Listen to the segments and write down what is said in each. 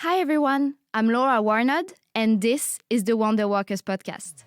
Hi everyone, I'm Laura Warnod, and this is the WonderWorkers podcast.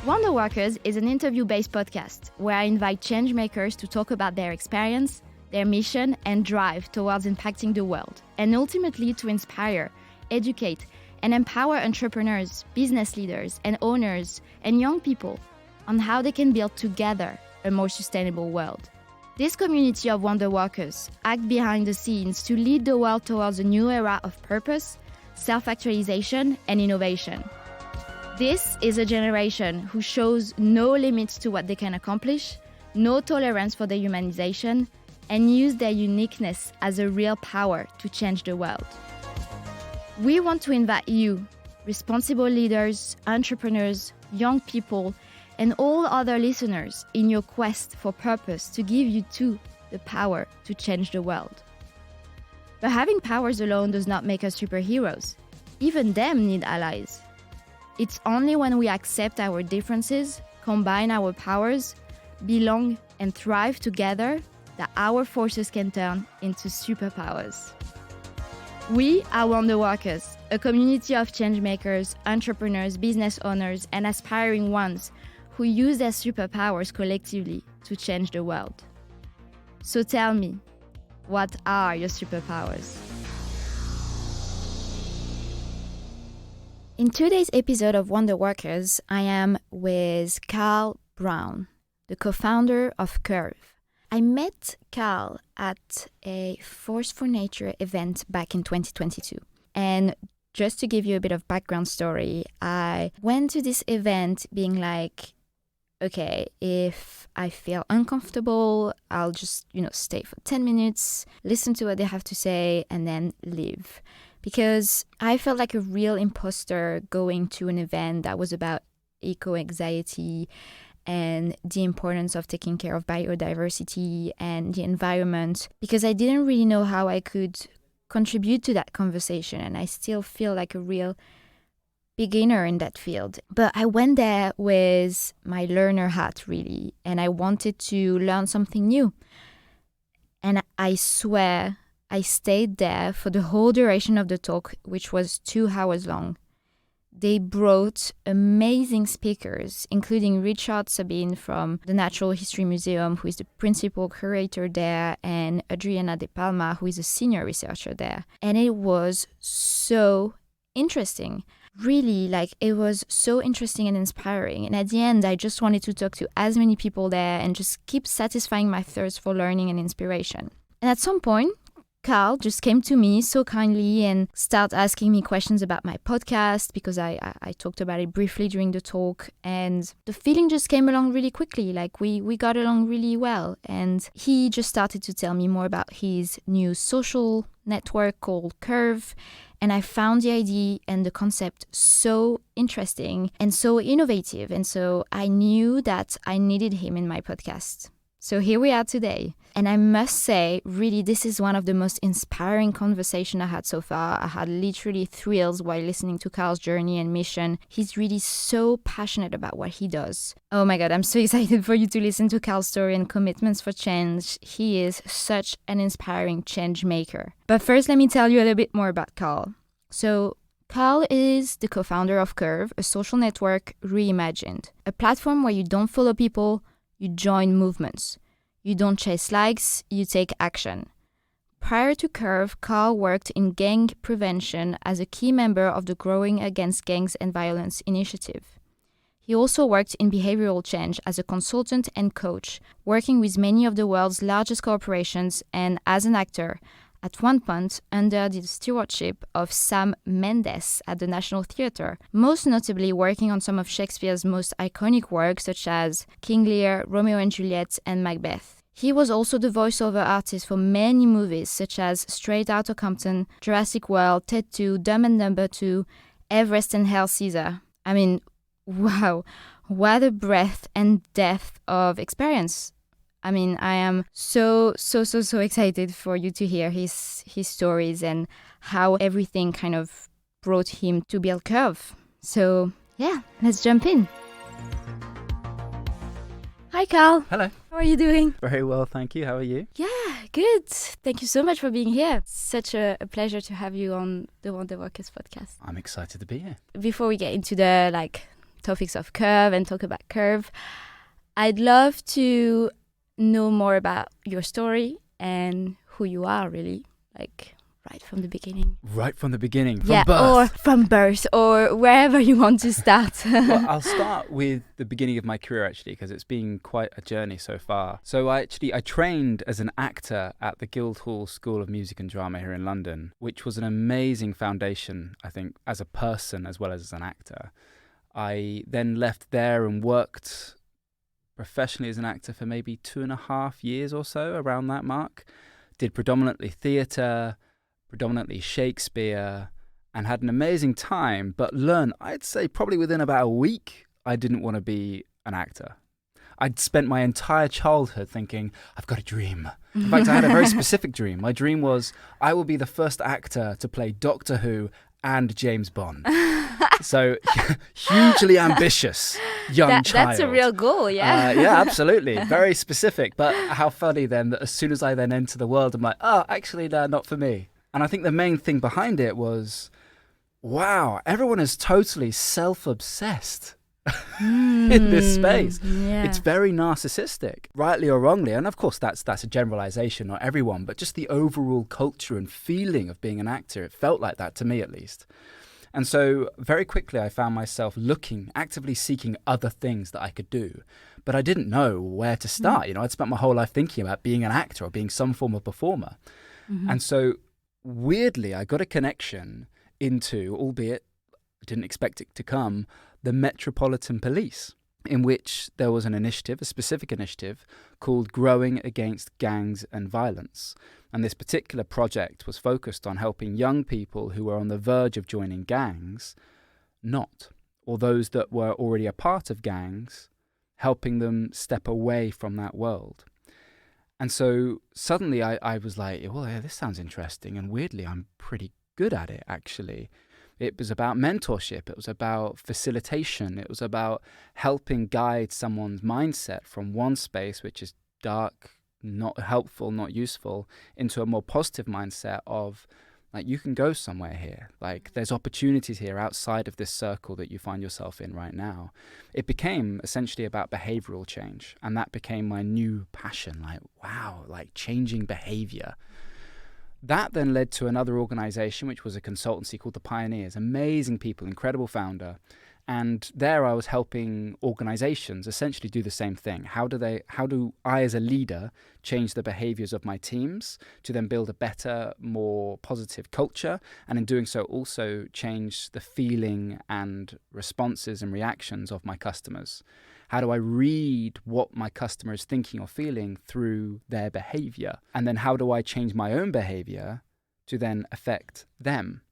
WonderWorkers is an interview-based podcast where I invite changemakers to talk about their experience, their mission, and drive towards impacting the world, and ultimately to inspire, educate, and empower entrepreneurs, business leaders, and owners, and young people on how they can build together a more sustainable world. This community of WonderWorkers act behind the scenes to lead the world towards a new era of purpose, self-actualization, and innovation. This is a generation who shows no limits to what they can accomplish, no tolerance for dehumanization, and use their uniqueness as a real power to change the world. We want to invite you, responsible leaders, entrepreneurs, young people, and all other listeners in your quest for purpose to give you too the power to change the world. But having powers alone does not make us superheroes. Even them need allies. It's only when we accept our differences, combine our powers, belong and thrive together that our forces can turn into superpowers. We are WonderWorkers, a community of changemakers, entrepreneurs, business owners, and aspiring ones who use their superpowers collectively to change the world. So tell me, what are your superpowers? In today's episode of WonderWorkers, I am with Karl Brown, the co-founder of Curv. I met Karl at a Force for Nature event back in 2022. And just to give you a bit of background story, I went to this event being like, okay, if I feel uncomfortable, I'll just, stay for 10 minutes, listen to what they have to say, and then leave. Because I felt like a real imposter going to an event that was about eco-anxiety and the importance of taking care of biodiversity and the environment, because I didn't really know how I could contribute to that conversation, and I still feel like a real beginner in that field. But I went there with my learner hat, really, and I wanted to learn something new. And I swear I stayed there for the whole duration of the talk, which was 2 hours long. They brought amazing speakers, including Richard Sabine from the Natural History Museum, who is the principal curator there, and Adriana De Palma, who is a senior researcher there. And it was so interesting. Really, it was so interesting and inspiring. And at the end, I just wanted to talk to as many people there and just keep satisfying my thirst for learning and inspiration. And at some point, Karl just came to me so kindly and started asking me questions about my podcast, because I talked about it briefly during the talk, and the feeling just came along really quickly. We got along really well, and he just started to tell me more about his new social network called Curv, and I found the idea and the concept so interesting and so innovative, and so I knew that I needed him in my podcast. So here we are today. And I must say, really, this is one of the most inspiring conversations I had so far. I had literally thrills while listening to Karl's journey and mission. He's really so passionate about what he does. Oh my God, I'm so excited for you to listen to Karl's story and commitments for change. He is such an inspiring change maker. But first, let me tell you a little bit more about Karl. So, Karl is the co-founder of Curv, a social network reimagined, a platform where you don't follow people, you join movements. You don't chase likes, you take action. Prior to Curv, Karl worked in gang prevention as a key member of the Growing Against Gangs and Violence initiative. He also worked in Behavioural Change as a consultant and coach, working with many of the world's largest corporations, and as an actor, at one point under the stewardship of Sam Mendes at the National Theatre, most notably working on some of Shakespeare's most iconic works such as King Lear, Romeo and Juliet, and Macbeth. He was also the voiceover artist for many movies such as Straight Outta Compton, Jurassic World, Ted 2, Dumb and Dumber 2, Everest and Hail Caesar. I mean, wow, what a breadth and depth of experience. I mean, I am so excited for you to hear his stories and how everything kind of brought him to build Curv. So, yeah, let's jump in. Hi, Karl. Hello. How are you doing? Very well, thank you. How are you? Yeah, Good. Thank you so much for being here. Such a pleasure to have you on the WonderWorkers podcast. I'm excited to be here. Before we get into the topics of Curv and talk about Curv, I'd love to know more about your story and who you are, really, right from the beginning. Right from the beginning, from birth. Or from birth, or wherever you want to start. Well, I'll start with the beginning of my career, actually, because it's been quite a journey so far. So I trained as an actor at the Guildhall School of Music and Drama here in London, which was an amazing foundation, I think, as a person as well as an actor. I then left there and worked professionally as an actor for maybe 2.5 years or so, around that mark. Did predominantly theatre, predominantly Shakespeare, and had an amazing time, but learned, I'd say probably within about a week, I didn't want to be an actor. I'd spent my entire childhood thinking, I've got a dream. In fact, I had a very specific dream. My dream was, I will be the first actor to play Doctor Who and James Bond. So hugely ambitious young child. That's a real goal, yeah. Yeah, absolutely. Very specific. But how funny then that as soon as I then enter the world, I'm like, oh, actually, no, not for me. And I think the main thing behind it was, wow, everyone is totally self-obsessed in this space. Yeah. It's very narcissistic, rightly or wrongly. And of course, that's a generalization, not everyone, but just the overall culture and feeling of being an actor, it felt like that to me at least. And so very quickly, I found myself actively seeking other things that I could do. But I didn't know where to start. I'd spent my whole life thinking about being an actor or being some form of performer. And so weirdly, I got a connection into, albeit I didn't expect it to come, the Metropolitan Police, in which there was an initiative, a specific initiative, called Growing Against Gangs and Violence. And this particular project was focused on helping young people who were on the verge of joining gangs or those that were already a part of gangs, helping them step away from that world. And so suddenly I was like, well, yeah, this sounds interesting. And weirdly, I'm pretty good at it, actually. It was about mentorship. It was about facilitation. It was about helping guide someone's mindset from one space, which is dark, not helpful, not useful, into a more positive mindset of, you can go somewhere here. There's opportunities here outside of this circle that you find yourself in right now. It became essentially about behavioural change. And that became my new passion. Changing behaviour. That then led to another organisation, which was a consultancy called The Pioneers. Amazing people, incredible founder. And there I was helping organisations essentially do the same thing. How do I as a leader change the behaviours of my teams to then build a better, more positive culture? And in doing so, also change the feeling and responses and reactions of my customers. How do I read what my customer is thinking or feeling through their behaviour? And then how do I change my own behaviour to then affect them?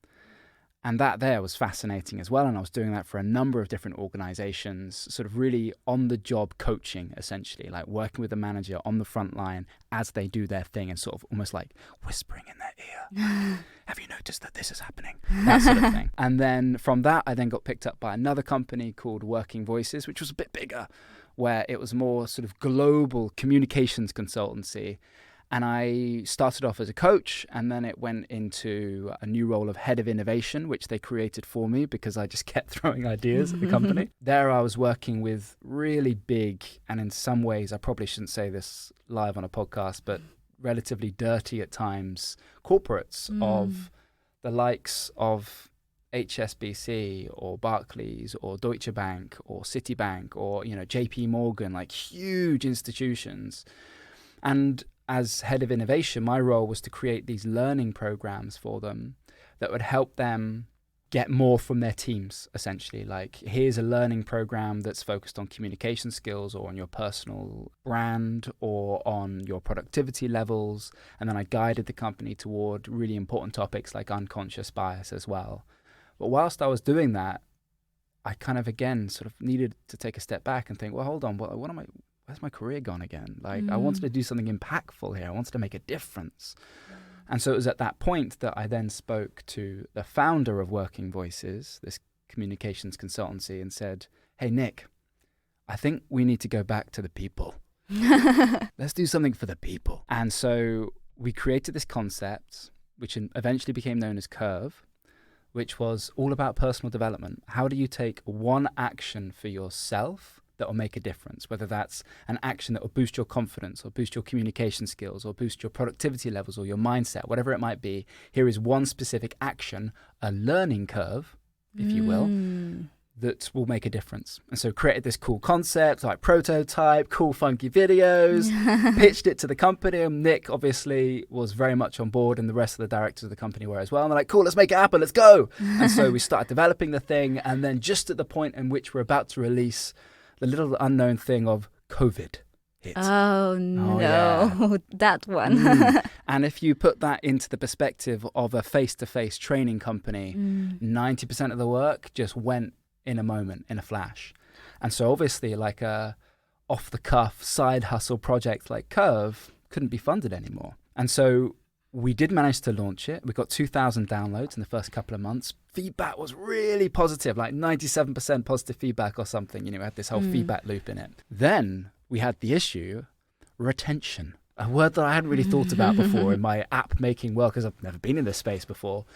And that there was fascinating as well. And I was doing that for a number of different organizations, sort of really on-the-job coaching, essentially, working with the manager on the front line as they do their thing and sort of almost whispering in their ear. Have you noticed that this is happening? That sort of thing. And then from that, I then got picked up by another company called Working Voices, which was a bit bigger, where it was more sort of global communications consultancy. And I started off as a coach, and then it went into a new role of head of innovation, which they created for me because I just kept throwing ideas at the company. There I was working with really big, and in some ways, I probably shouldn't say this live on a podcast, but relatively dirty at times, corporates of the likes of HSBC or Barclays or Deutsche Bank or Citibank or, JP Morgan, huge institutions. And as head of innovation, my role was to create these learning programs for them that would help them get more from their teams, essentially. Here's a learning program that's focused on communication skills or on your personal brand or on your productivity levels. And then I guided the company toward really important topics like unconscious bias as well. But whilst I was doing that, I kind of, again, sort of needed to take a step back and think, well, hold on, where's my career gone again? I wanted to do something impactful here. I wanted to make a difference. And so it was at that point that I then spoke to the founder of Working Voices, this communications consultancy, and said, hey, Nick, I think we need to go back to the people. Let's do something for the people. And so we created this concept, which eventually became known as Curv, which was all about personal development. How do you take one action for yourself that will make a difference, whether that's an action that will boost your confidence or boost your communication skills or boost your productivity levels or your mindset, whatever it might be. Here is one specific action, a learning curve, if you will, that will make a difference. And so created this cool concept, like prototype, cool funky videos, pitched it to the company, and Nick obviously was very much on board, and the rest of the directors of the company were as well. And they're like, cool, let's make it happen, let's go. And so we started developing the thing, and then just at the point in which we're about to release, the little unknown thing of COVID hit. Oh no, yeah. That one. And if you put that into the perspective of a face-to-face training company, 90% of the work just went in a moment, in a flash. And so obviously like a off-the-cuff side hustle project like Curv couldn't be funded anymore. And so we did manage to launch it. We got 2,000 downloads in the first couple of months. Feedback was really positive, like 97% positive feedback or something. You know, we had this whole feedback loop in it. Then we had the issue, retention, a word that I hadn't really thought about before in my app making world, because I've never been in this space before,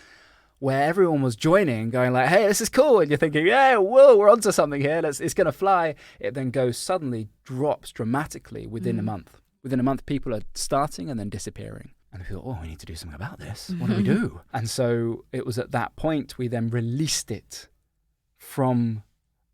where everyone was joining, going like, hey, this is cool. And you're thinking, yeah, whoa, we're onto something here. It's going to fly. It then drops dramatically within a month. Within a month, people are starting and then disappearing. And we thought, we need to do something about this. What do we do? And so it was at that point we then released it from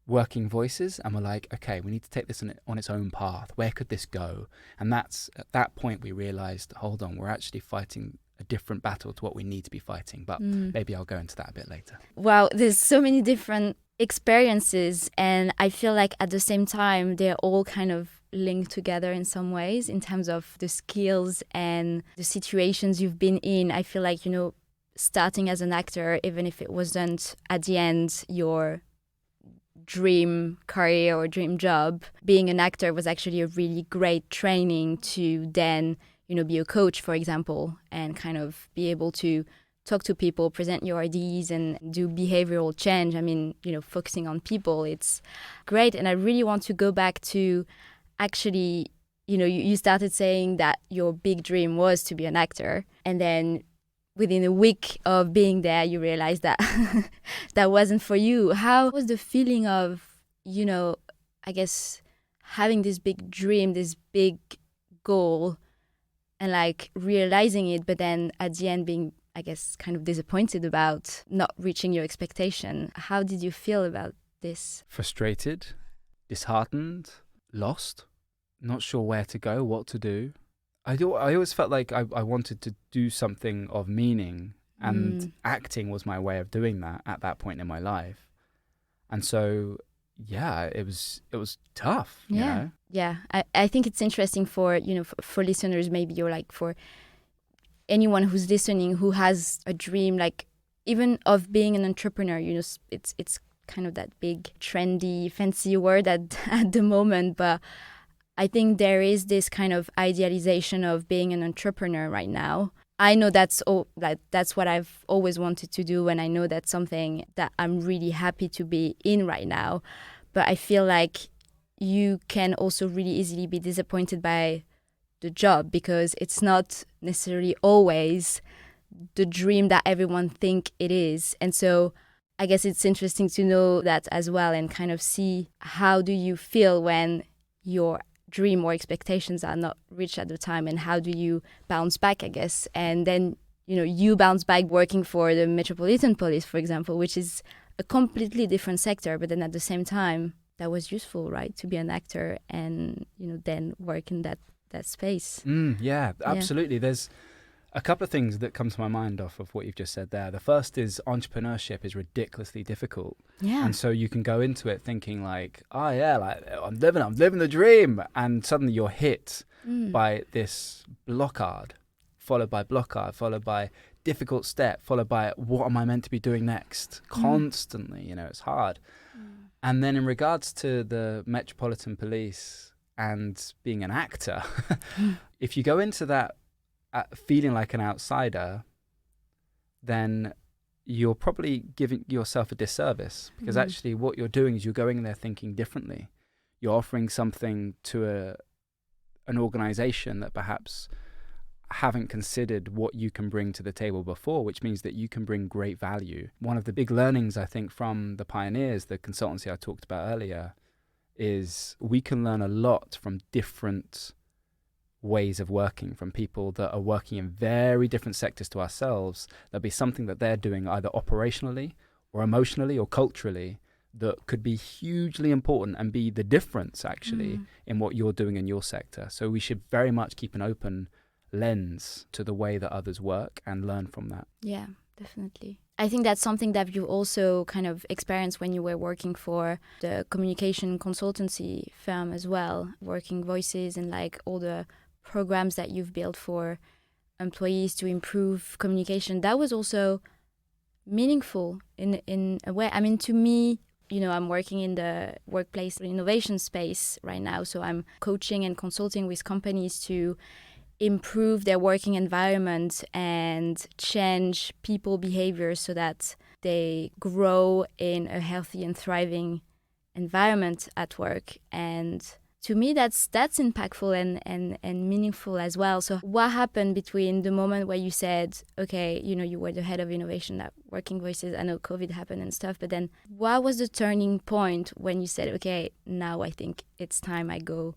Working Voices, and we're like, okay, we need to take this on its own path. Where could this go? And that's at that point we realized, hold on, we're actually fighting a different battle to what we need to be fighting. But maybe I'll go into that a bit later. Wow, there's so many different experiences, and I feel like at the same time they're all kind of linked together in some ways in terms of the skills and the situations you've been in. I feel like, starting as an actor, even if it wasn't at the end your dream career or dream job, being an actor was actually a really great training to then, be a coach, for example, and kind of be able to talk to people, present your ideas, and do behavioral change. I mean, focusing on people, it's great. And I really want to go back to actually, you started saying that your big dream was to be an actor. And then within a week of being there, you realized that that wasn't for you. How was the feeling of, I guess, having this big dream, this big goal, and like realizing it, but then at the end being, I guess, kind of disappointed about not reaching your expectation? How did you feel about this? Frustrated, disheartened, lost, not sure where to go, what to do. I always felt like I wanted to do something of meaning, and acting was my way of doing that at that point in my life. And so, yeah, it was tough. Yeah, you know? Yeah. I think it's interesting for for listeners, maybe, or like for anyone who's listening who has a dream, like even of being an entrepreneur. It's kind of that big, trendy, fancy word at the moment, but I think there is this kind of idealization of being an entrepreneur right now. I know that's what I've always wanted to do, and I know that's something that I'm really happy to be in right now. But I feel like you can also really easily be disappointed by the job, because it's not necessarily always the dream that everyone think it is. And so I guess it's interesting to know that as well, and kind of see how do you feel when your dream or expectations are not reached at the time, and how do you bounce back, I guess. And then, you bounce back working for the Metropolitan Police, for example, which is a completely different sector, but then at the same time, that was useful, right? To be an actor and, then work in that space. Yeah, absolutely. Yeah. There's a couple of things that come to my mind off of what you've just said there. The first is entrepreneurship is ridiculously difficult. Yeah. And so you can go into it thinking like, oh yeah, like I'm living the dream. And suddenly you're hit by this blockade, followed by difficult step, followed by what am I meant to be doing next? Constantly, it's hard. And then in regards to the Metropolitan Police and being an actor, if you go into that feeling like an outsider, then you're probably giving yourself a disservice, because actually what you're doing is you're going there thinking differently. You're offering something to an organization that perhaps haven't considered what you can bring to the table before, which means that you can bring great value. One of the big learnings, I think, from the pioneers, the consultancy I talked about earlier, is we can learn a lot from different ways of working, from people that are working in very different sectors to ourselves. There'll be something that they're doing either operationally or emotionally or culturally that could be hugely important and be the difference actually in what you're doing in your sector. So we should very much keep an open lens to the way that others work and learn from that. Yeah, definitely. I think that's something that you also kind of experienced when you were working for the communication consultancy firm as well, Working Voices, and like all the programs that you've built for employees to improve communication. That was also meaningful in a way. I mean, to me, you know, I'm working in the workplace innovation space right now, so I'm coaching and consulting with companies to improve their working environment and change people behavior so that they grow in a healthy and thriving environment at work. And to me, that's impactful and meaningful as well. So what happened between the moment where you said, okay, you know, you were the head of innovation at Working Voices, I know COVID happened and stuff, but then what was the turning point when you said, okay, now I think it's time I go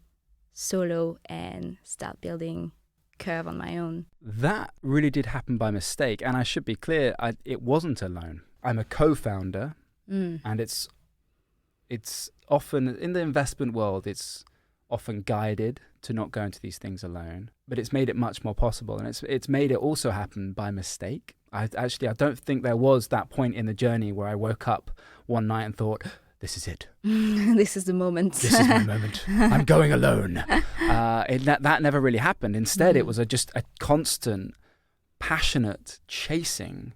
solo and start building Curv on my own? That really did happen by mistake. And I should be clear, it wasn't alone. I'm a co-founder, and it's often, in the investment world, it's often guided to not go into these things alone, but it's made it much more possible, and it's made it also happen by mistake. I don't think there was that point in the journey where I woke up one night and thought, this is it. This is the moment. This is my moment. I'm going alone. That never really happened. Instead, it was just a constant, passionate chasing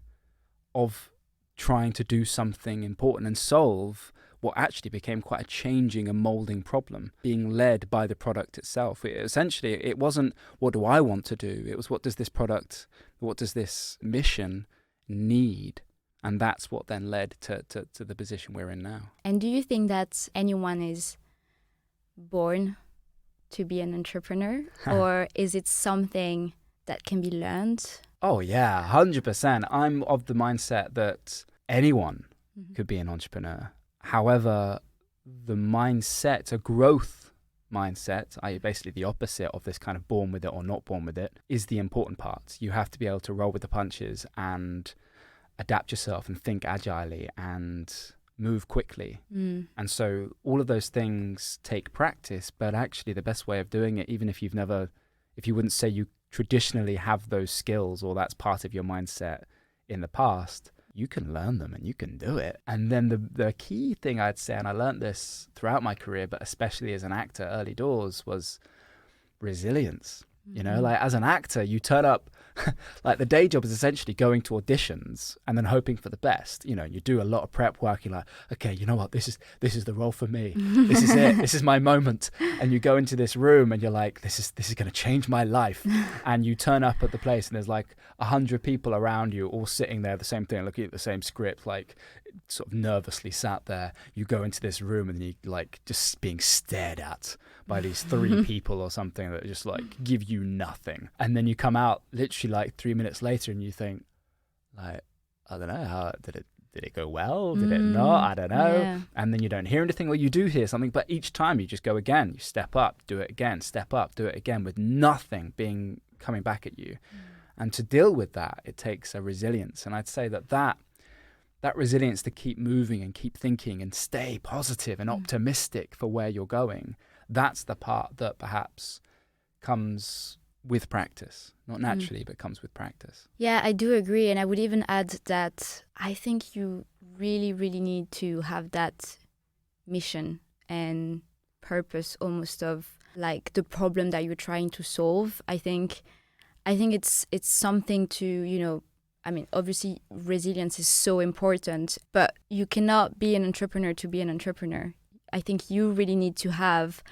of trying to do something important and solve what actually became quite a changing and molding problem, being led by the product itself. Essentially, it wasn't, what do I want to do? It was, what does this product, what does this mission need? And that's what then led to the position we're in now. And do you think that anyone is born to be an entrepreneur? Or is it something that can be learned? Oh, yeah, 100%. I'm of the mindset that anyone could be an entrepreneur. However, the mindset, a growth mindset, i.e. basically the opposite of this kind of born with it or not born with it, is the important part. You have to be able to roll with the punches and adapt yourself and think agilely and move quickly. And so all of those things take practice, but actually the best way of doing it, even if you wouldn't say you traditionally have those skills or that's part of your mindset in the past, you can learn them and you can do it. And then the key thing I'd say, and I learned this throughout my career, but especially as an actor early doors, was resilience. You know, like as an actor, you turn up, like the day job is essentially going to auditions and then hoping for the best. You know, you do a lot of prep work. You're like, okay, you know what? This is the role for me. This is it. This is my moment. And you go into this room and you're like, this is going to change my life. And you turn up at the place and there's like 100 people around you all sitting there, the same thing, looking at the same script, like sort of nervously sat there. You go into this room and you like just being stared at by these 3 people or something that just like give you nothing. And then you come out literally like 3 minutes later and you think like, I don't know, how did it go well? Did it not? I don't know. Yeah. And then you don't hear anything, or you do hear something, but each time you just go again, you step up, do it again, step up, do it again, with nothing coming back at you. And to deal with that, it takes a resilience. And I'd say that resilience to keep moving and keep thinking and stay positive and optimistic for where you're going, that's the part that perhaps comes with practice. Not naturally, but comes with practice. Yeah, I do agree. And I would even add that I think you really, really need to have that mission and purpose almost of like the problem that you're trying to solve. I think it's something to, you know, I mean, obviously resilience is so important, but you cannot be an entrepreneur to be an entrepreneur. I think you really need to have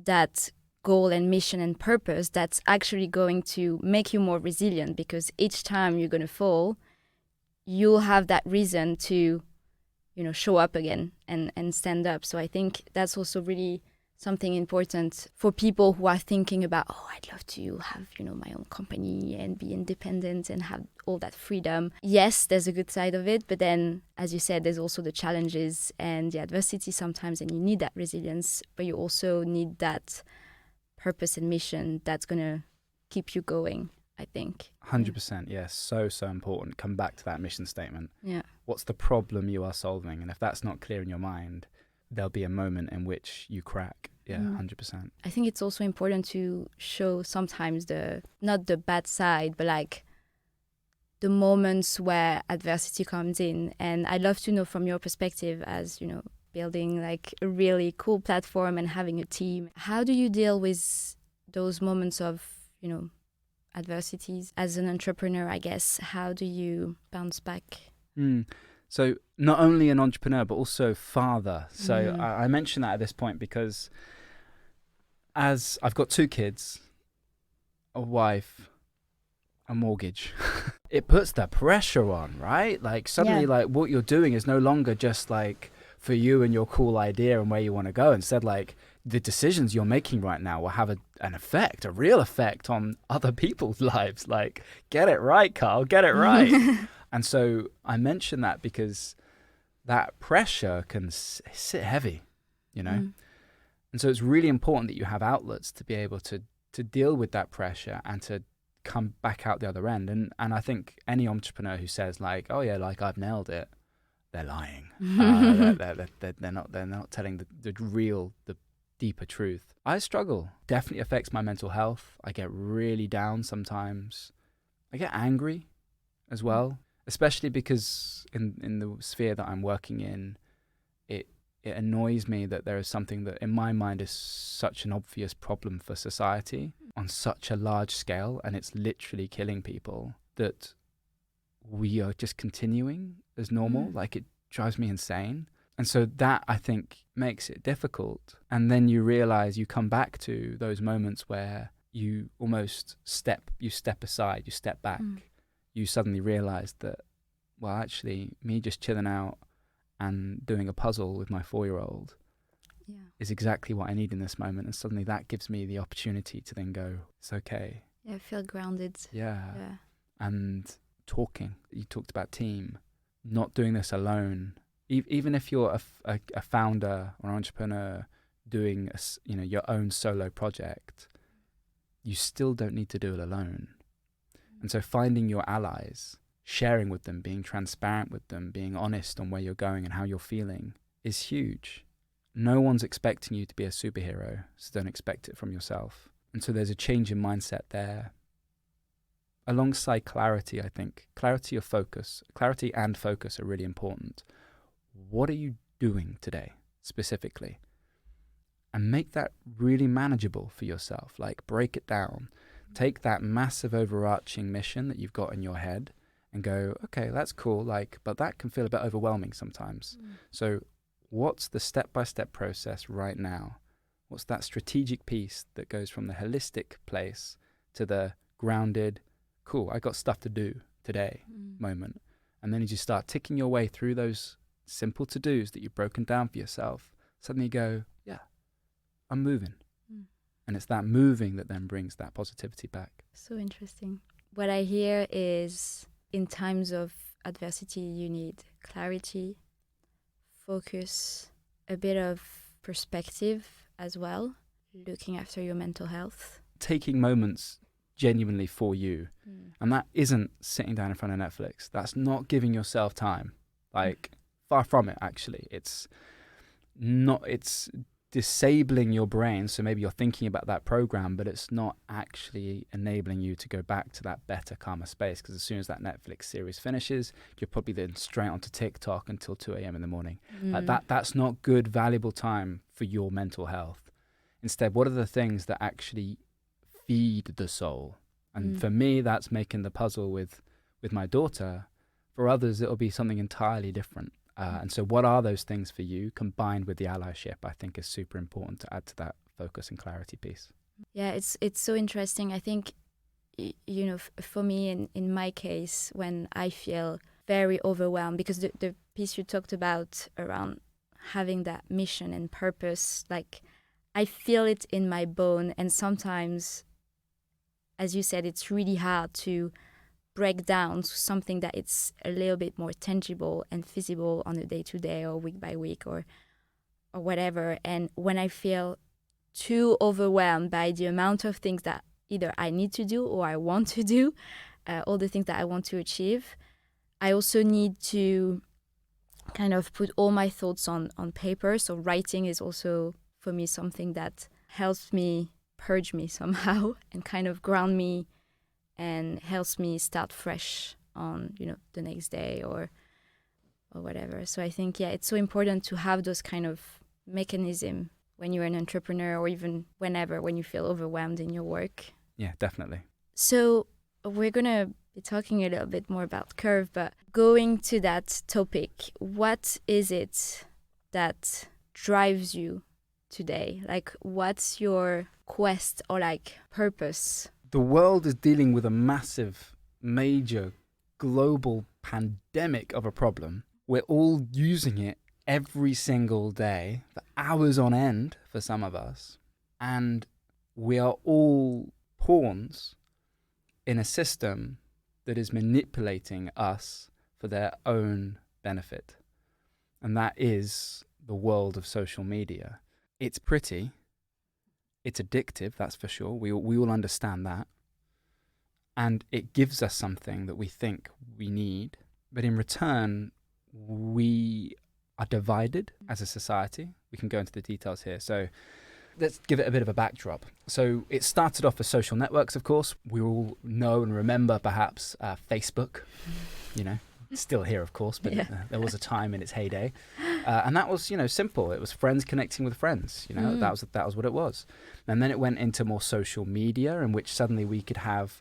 that goal and mission and purpose that's actually going to make you more resilient, because each time you're going to fall, you'll have that reason to, you know, show up again and stand up. So I think that's also really something important for people who are thinking about, oh, I'd love to have, my own company and be independent and have all that freedom. Yes, there's a good side of it, but then, as you said, there's also the challenges and the adversity sometimes, and you need that resilience, but you also need that purpose and mission that's going to keep you going, I think. 100%, yes. So important. Come back to that mission statement. Yeah. What's the problem you are solving? And if that's not clear in your mind, there'll be a moment in which you crack. Yeah, 100%. I think it's also important to show sometimes not the bad side, but like the moments where adversity comes in. And I'd love to know from your perspective as, building like a really cool platform and having a team. How do you deal with those moments of, adversities as an entrepreneur, I guess? How do you bounce back? So not only an entrepreneur, but also father. So I mention that at this point because as I've got 2 kids, a wife, a mortgage, it puts the pressure on, right? Like suddenly like what you're doing is no longer just like for you and your cool idea and where you want to go. Instead, like the decisions you're making right now will have an effect, a real effect on other people's lives. Like, get it right, Karl, get it right. And so I mention that because that pressure can sit heavy, And so it's really important that you have outlets to be able to deal with that pressure and to come back out the other end. And I think any entrepreneur who says like, oh yeah, like I've nailed it, they're lying. They're not telling the deeper truth. I struggle. Definitely affects my mental health. I get really down sometimes. I get angry as well. Especially because in the sphere that I'm working in, it annoys me that there is something that in my mind is such an obvious problem for society on such a large scale, and it's literally killing people, that we are just continuing as normal. Like it drives me insane. And so that, I think, makes it difficult. And then you realize you come back to those moments where you almost step aside, you step back. You suddenly realize that, well, actually, me just chilling out and doing a puzzle with my 4-year-old is exactly what I need in this moment. And suddenly that gives me the opportunity to then go, it's okay. Yeah, I feel grounded. Yeah. And talking. You talked about team. Not doing this alone. Even if you're a founder or an entrepreneur doing your own solo project, you still don't need to do it alone. And so finding your allies, sharing with them, being transparent with them, being honest on where you're going and how you're feeling is huge. No one's expecting you to be a superhero, so don't expect it from yourself. And so there's a change in mindset there. Alongside clarity, I think, clarity of focus, clarity and focus are really important. What are you doing today, specifically? And make that really manageable for yourself. Like, break it down. Take that massive overarching mission that you've got in your head and go, okay, that's cool, but that can feel a bit overwhelming sometimes. So what's the step-by-step process right now? What's that strategic piece that goes from the holistic place to the grounded, cool, I got stuff to do today moment? And then as you start ticking your way through those simple to-dos that you've broken down for yourself, suddenly you go, yeah, I'm moving. And it's that moving that then brings that positivity back. So interesting. What I hear is in times of adversity, you need clarity, focus, a bit of perspective as well, looking after your mental health. Taking moments genuinely for you. And that isn't sitting down in front of Netflix. That's not giving yourself time. Far from it, actually. It's disabling your brain, so maybe you're thinking about that program, but it's not actually enabling you to go back to that better, calmer space, because as soon as that Netflix series finishes, you're probably then straight onto TikTok until 2 a.m. in the morning. That's not good, valuable time for your mental health. Instead, what are the things that actually feed the soul? And for me, that's making the puzzle with my daughter. For others, it'll be something entirely different. And so what are those things for you, combined with the allyship, I think is super important to add to that focus and clarity piece. Yeah, it's so interesting. I think, for me, in my case, when I feel very overwhelmed, because the piece you talked about around having that mission and purpose, I feel it in my bone. And sometimes, as you said, it's really hard to break down to something that it's a little bit more tangible and feasible on a day-to-day or week by week or whatever. And when I feel too overwhelmed by the amount of things that either I need to do or I want to do, all the things that I want to achieve, I also need to kind of put all my thoughts on paper. So writing is also, for me, something that helps me purge me somehow and kind of ground me and helps me start fresh on, the next day or whatever. So I think, it's so important to have those kind of mechanism when you're an entrepreneur or even when you feel overwhelmed in your work. Yeah, definitely. So we're going to be talking a little bit more about Curv, but going to that topic, what is it that drives you today? Like, what's your quest or purpose? The world is dealing with a massive, major, global pandemic of a problem. We're all using it every single day for hours on end for some of us. And we are all pawns in a system that is manipulating us for their own benefit. And that is the world of social media. It's pretty. It's addictive, that's for sure. We all understand that. And it gives us something that we think we need. But in return, we are divided as a society. We can go into the details here. So let's give it a bit of a backdrop. So it started off as social networks, of course. We all know and remember perhaps Facebook, still here, of course, but there was a time in its heyday. And that was, simple. It was friends connecting with friends. That was what it was. And then it went into more social media, in which suddenly we could have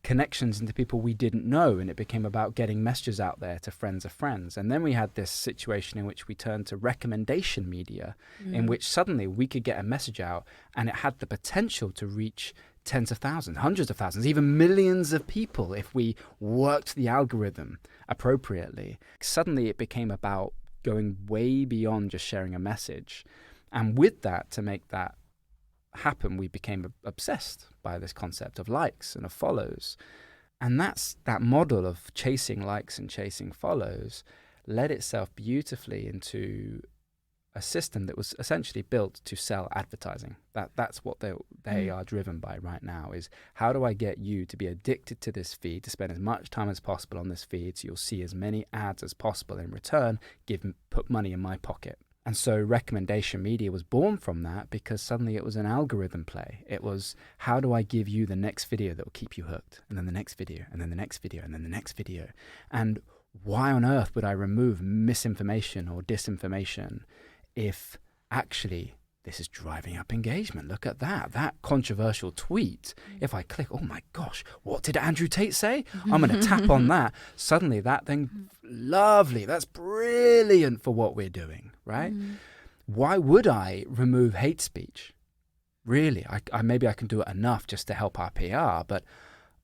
connections into people we didn't know, and it became about getting messages out there to friends of friends. And then we had this situation in which we turned to recommendation media, in which suddenly we could get a message out and it had the potential to reach tens of thousands, hundreds of thousands, even millions of people if we worked the algorithm appropriately. Suddenly it became about going way beyond just sharing a message. And with that, to make that happen, we became obsessed by this concept of likes and of follows. And that model of chasing likes and chasing follows led itself beautifully into a system that was essentially built to sell advertising. That's what they are driven by right now, is how do I get you to be addicted to this feed, to spend as much time as possible on this feed so you'll see as many ads as possible, in return put money in my pocket. And so recommendation media was born from that, because suddenly it was an algorithm play. It was, how do I give you the next video that will keep you hooked, and then the next video, and then the next video, and then the next video. And why on earth would I remove misinformation or disinformation if actually this is driving up engagement? Look at that controversial tweet. If I click, oh my gosh, what did Andrew Tate say? I'm going to tap on that. Suddenly that thing, lovely, that's brilliant for what we're doing, right? Why would I remove hate speech? Really, I maybe I can do it enough just to help our PR, but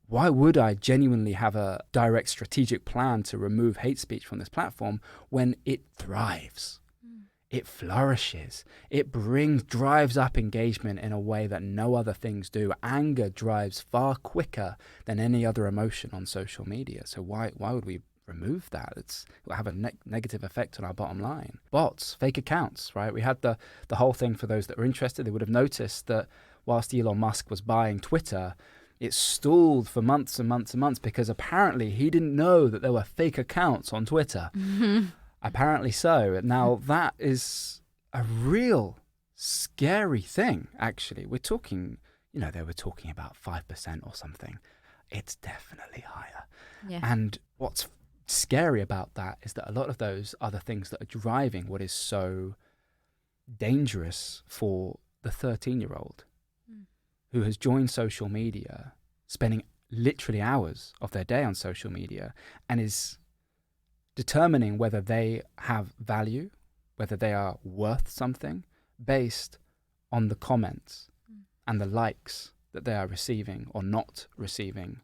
why would I genuinely have a direct strategic plan to remove hate speech from this platform when it thrives? It flourishes. It drives up engagement in a way that no other things do. Anger drives far quicker than any other emotion on social media. So why would we remove that? It will have a negative effect on our bottom line. Bots, fake accounts, right? We had the whole thing. For those that were interested, they would have noticed that whilst Elon Musk was buying Twitter, it stalled for months and months and months, because apparently he didn't know that there were fake accounts on Twitter. Apparently so. Now, that is a real scary thing, actually. We're talking, they were talking about 5% or something. It's definitely higher. Yeah. And what's scary about that is that a lot of those are the things that are driving what is so dangerous for the 13-year-old who has joined social media, spending literally hours of their day on social media, and is determining whether they have value, whether they are worth something, based on the comments and the likes that they are receiving or not receiving,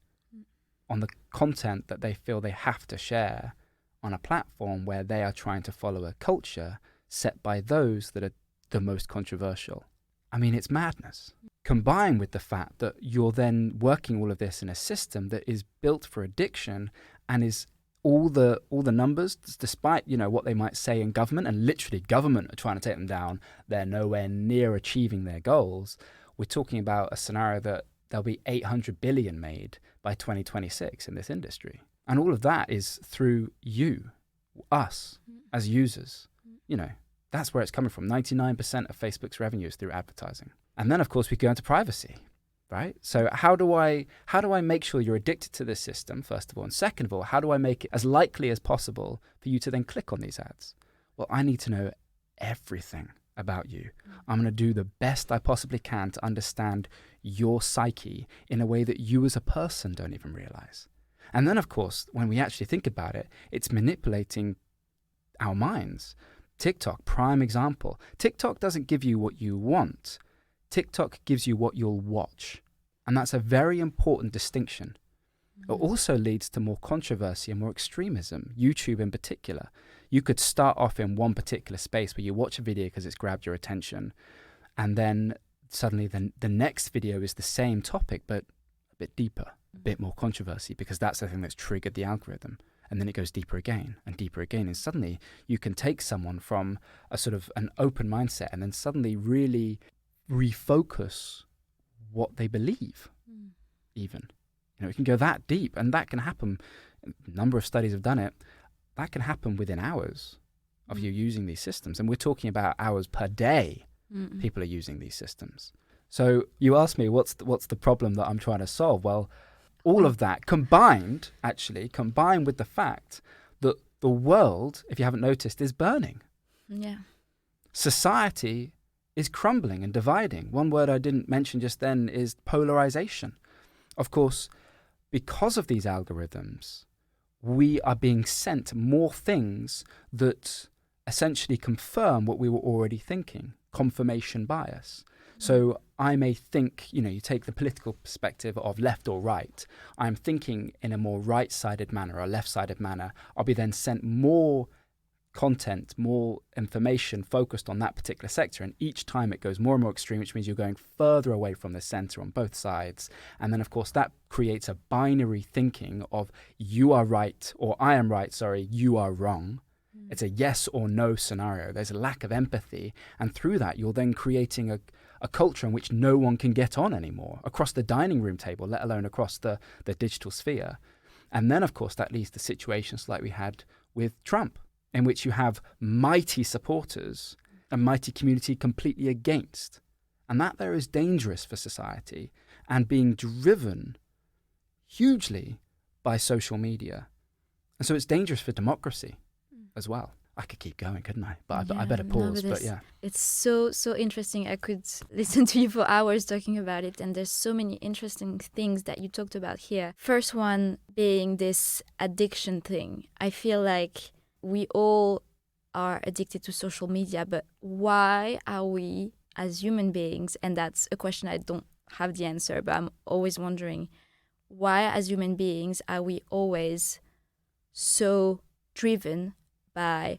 on the content that they feel they have to share on a platform where they are trying to follow a culture set by those that are the most controversial. I mean, it's madness. Combined with the fact that you're then working all of this in a system that is built for addiction and is all the numbers, despite, you know, what they might say in government, and literally government are trying to take them down, they're nowhere near achieving their goals. We're talking about a scenario that there'll be 800 billion made by 2026 in this industry. And all of that is through you, us, as users. You know, that's where it's coming from. 99% of Facebook's revenue is through advertising. And then, of course, we go into privacy, right? So how do I make sure you're addicted to this system, first of all? And second of all, how do I make it as likely as possible for you to then click on these ads? Well, I need to know everything about you. I'm going to do the best I possibly can to understand your psyche in a way that you as a person don't even realize. And then, of course, when we actually think about it, it's manipulating our minds. TikTok, prime example. TikTok doesn't give you what you want. TikTok gives you what you'll watch. And that's a very important distinction. It also leads to more controversy and more extremism, YouTube in particular. You could start off in one particular space where you watch a video because it's grabbed your attention, and then suddenly the next video is the same topic, but a bit deeper, a bit more controversy, because that's the thing that's triggered the algorithm. And then it goes deeper again and deeper again. And suddenly you can take someone from a sort of an open mindset and then suddenly really refocus what they believe, even. You know, it can go that deep, and that can happen. A number of studies have done it. That can happen within hours of you using these systems. And we're talking about hours per day people are using these systems. So you asked me, what's the problem that I'm trying to solve? Well, all of that combined with the fact that the world, if you haven't noticed, is burning. Yeah. Society is crumbling and dividing. One word I didn't mention just then is polarization. Of course, because of these algorithms, we are being sent more things that essentially confirm what we were already thinking, confirmation bias. So I may think, you know, you take the political perspective of left or right. I'm thinking in a more right-sided manner or left-sided manner. I'll be then sent more content, more information focused on that particular sector. And each time it goes more and more extreme, which means you're going further away from the center on both sides. And then, of course, that creates a binary thinking of you are right, or I am right, sorry, you are wrong. It's a yes or no scenario. There's a lack of empathy. And through that, you're then creating a culture in which no one can get on anymore across the dining room table, let alone across the digital sphere. And then, of course, that leads to situations like we had with Trump, in which you have mighty supporters, a mighty community completely against. And that there is dangerous for society and being driven hugely by social media. And so it's dangerous for democracy as well. I could keep going, couldn't I? But I better pause. But yeah. It's so interesting. I could listen to you for hours talking about it. And there's so many interesting things that you talked about here. First one being this addiction thing. I feel like we all are addicted to social media, but why are we as human beings, and that's a question I don't have the answer, but I'm always wondering, why as human beings are we always so driven by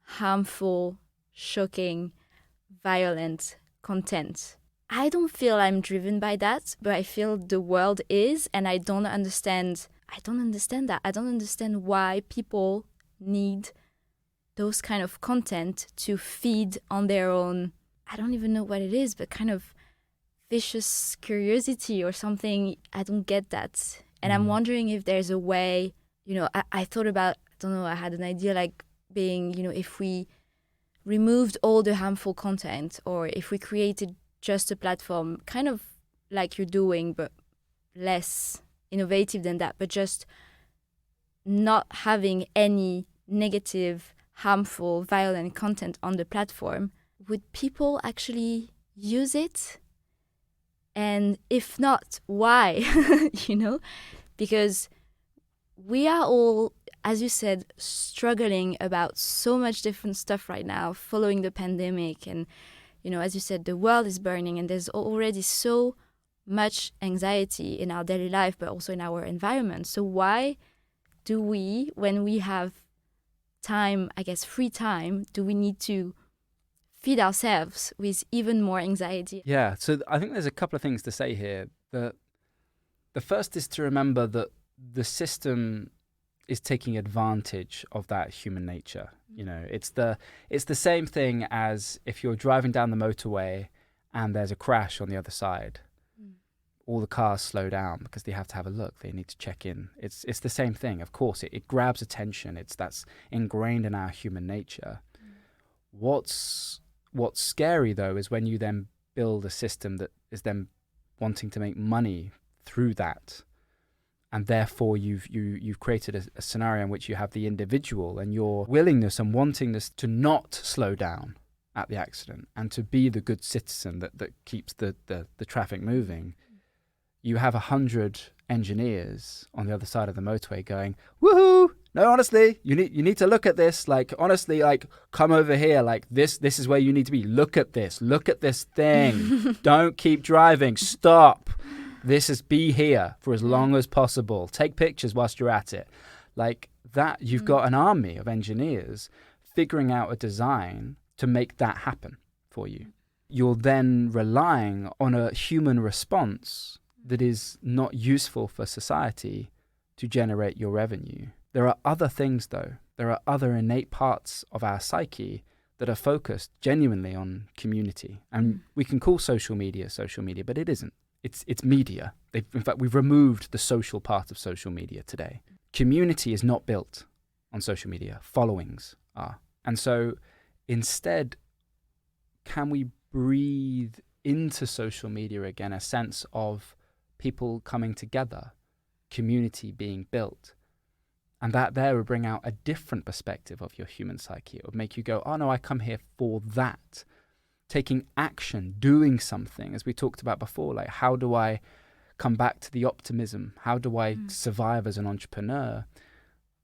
harmful, shocking, violent content? I don't feel I'm driven by that, but I feel the world is, and I don't understand that. I don't understand why people need those kind of content to feed on their own, I don't even know what it is, but kind of vicious curiosity or something. I don't get that. And I'm wondering if there's a way, you know, I thought about, I don't know, I had an idea like being, you know, if we removed all the harmful content, or if we created just a platform kind of like you're doing, but less innovative than that, but just not having any negative, harmful, violent content on the platform, would people actually use it? And if not, why? You know? Because we are all, as you said, struggling about so much different stuff right now, following the pandemic. And, you know, as you said, the world is burning, and there's already so much anxiety in our daily life, but also in our environment. So why do we, when we have time, I guess free time, do we need to feed ourselves with even more anxiety. Yeah, so I think there's a couple of things to say here. The first is to remember that the system is taking advantage of that human nature. You know, it's the same thing as if you're driving down the motorway and there's a crash on the other side. All the cars slow down because they have to have a look. They need to check in. It's the same thing. Of course, it grabs attention. That's ingrained in our human nature. What's scary though is when you then build a system that is then wanting to make money through that, and therefore you've created a scenario in which you have the individual and your willingness and wantingness to not slow down at the accident and to be the good citizen that keeps the traffic moving. You have 100 engineers on the other side of the motorway going, woohoo! No, honestly, you need to look at this. Like, honestly, like, come over here. Like, this is where you need to be. Look at this thing. Don't keep driving. Stop. Be here for as long as possible. Take pictures whilst you're at it. Like that, you've got an army of engineers figuring out a design to make that happen for you. You're then relying on a human response that is not useful for society to generate your revenue. There are other things though. There are other innate parts of our psyche that are focused genuinely on community. And we can call social media, but it isn't. It's media. In fact, we've removed the social part of social media today. Community is not built on social media. Followings are. And so instead, can we breathe into social media again a sense of people coming together, community being built? And that there will bring out a different perspective of your human psyche. It would make you go, oh no, I come here for that. Taking action, doing something, as we talked about before, like how do I come back to the optimism? How do I survive as an entrepreneur?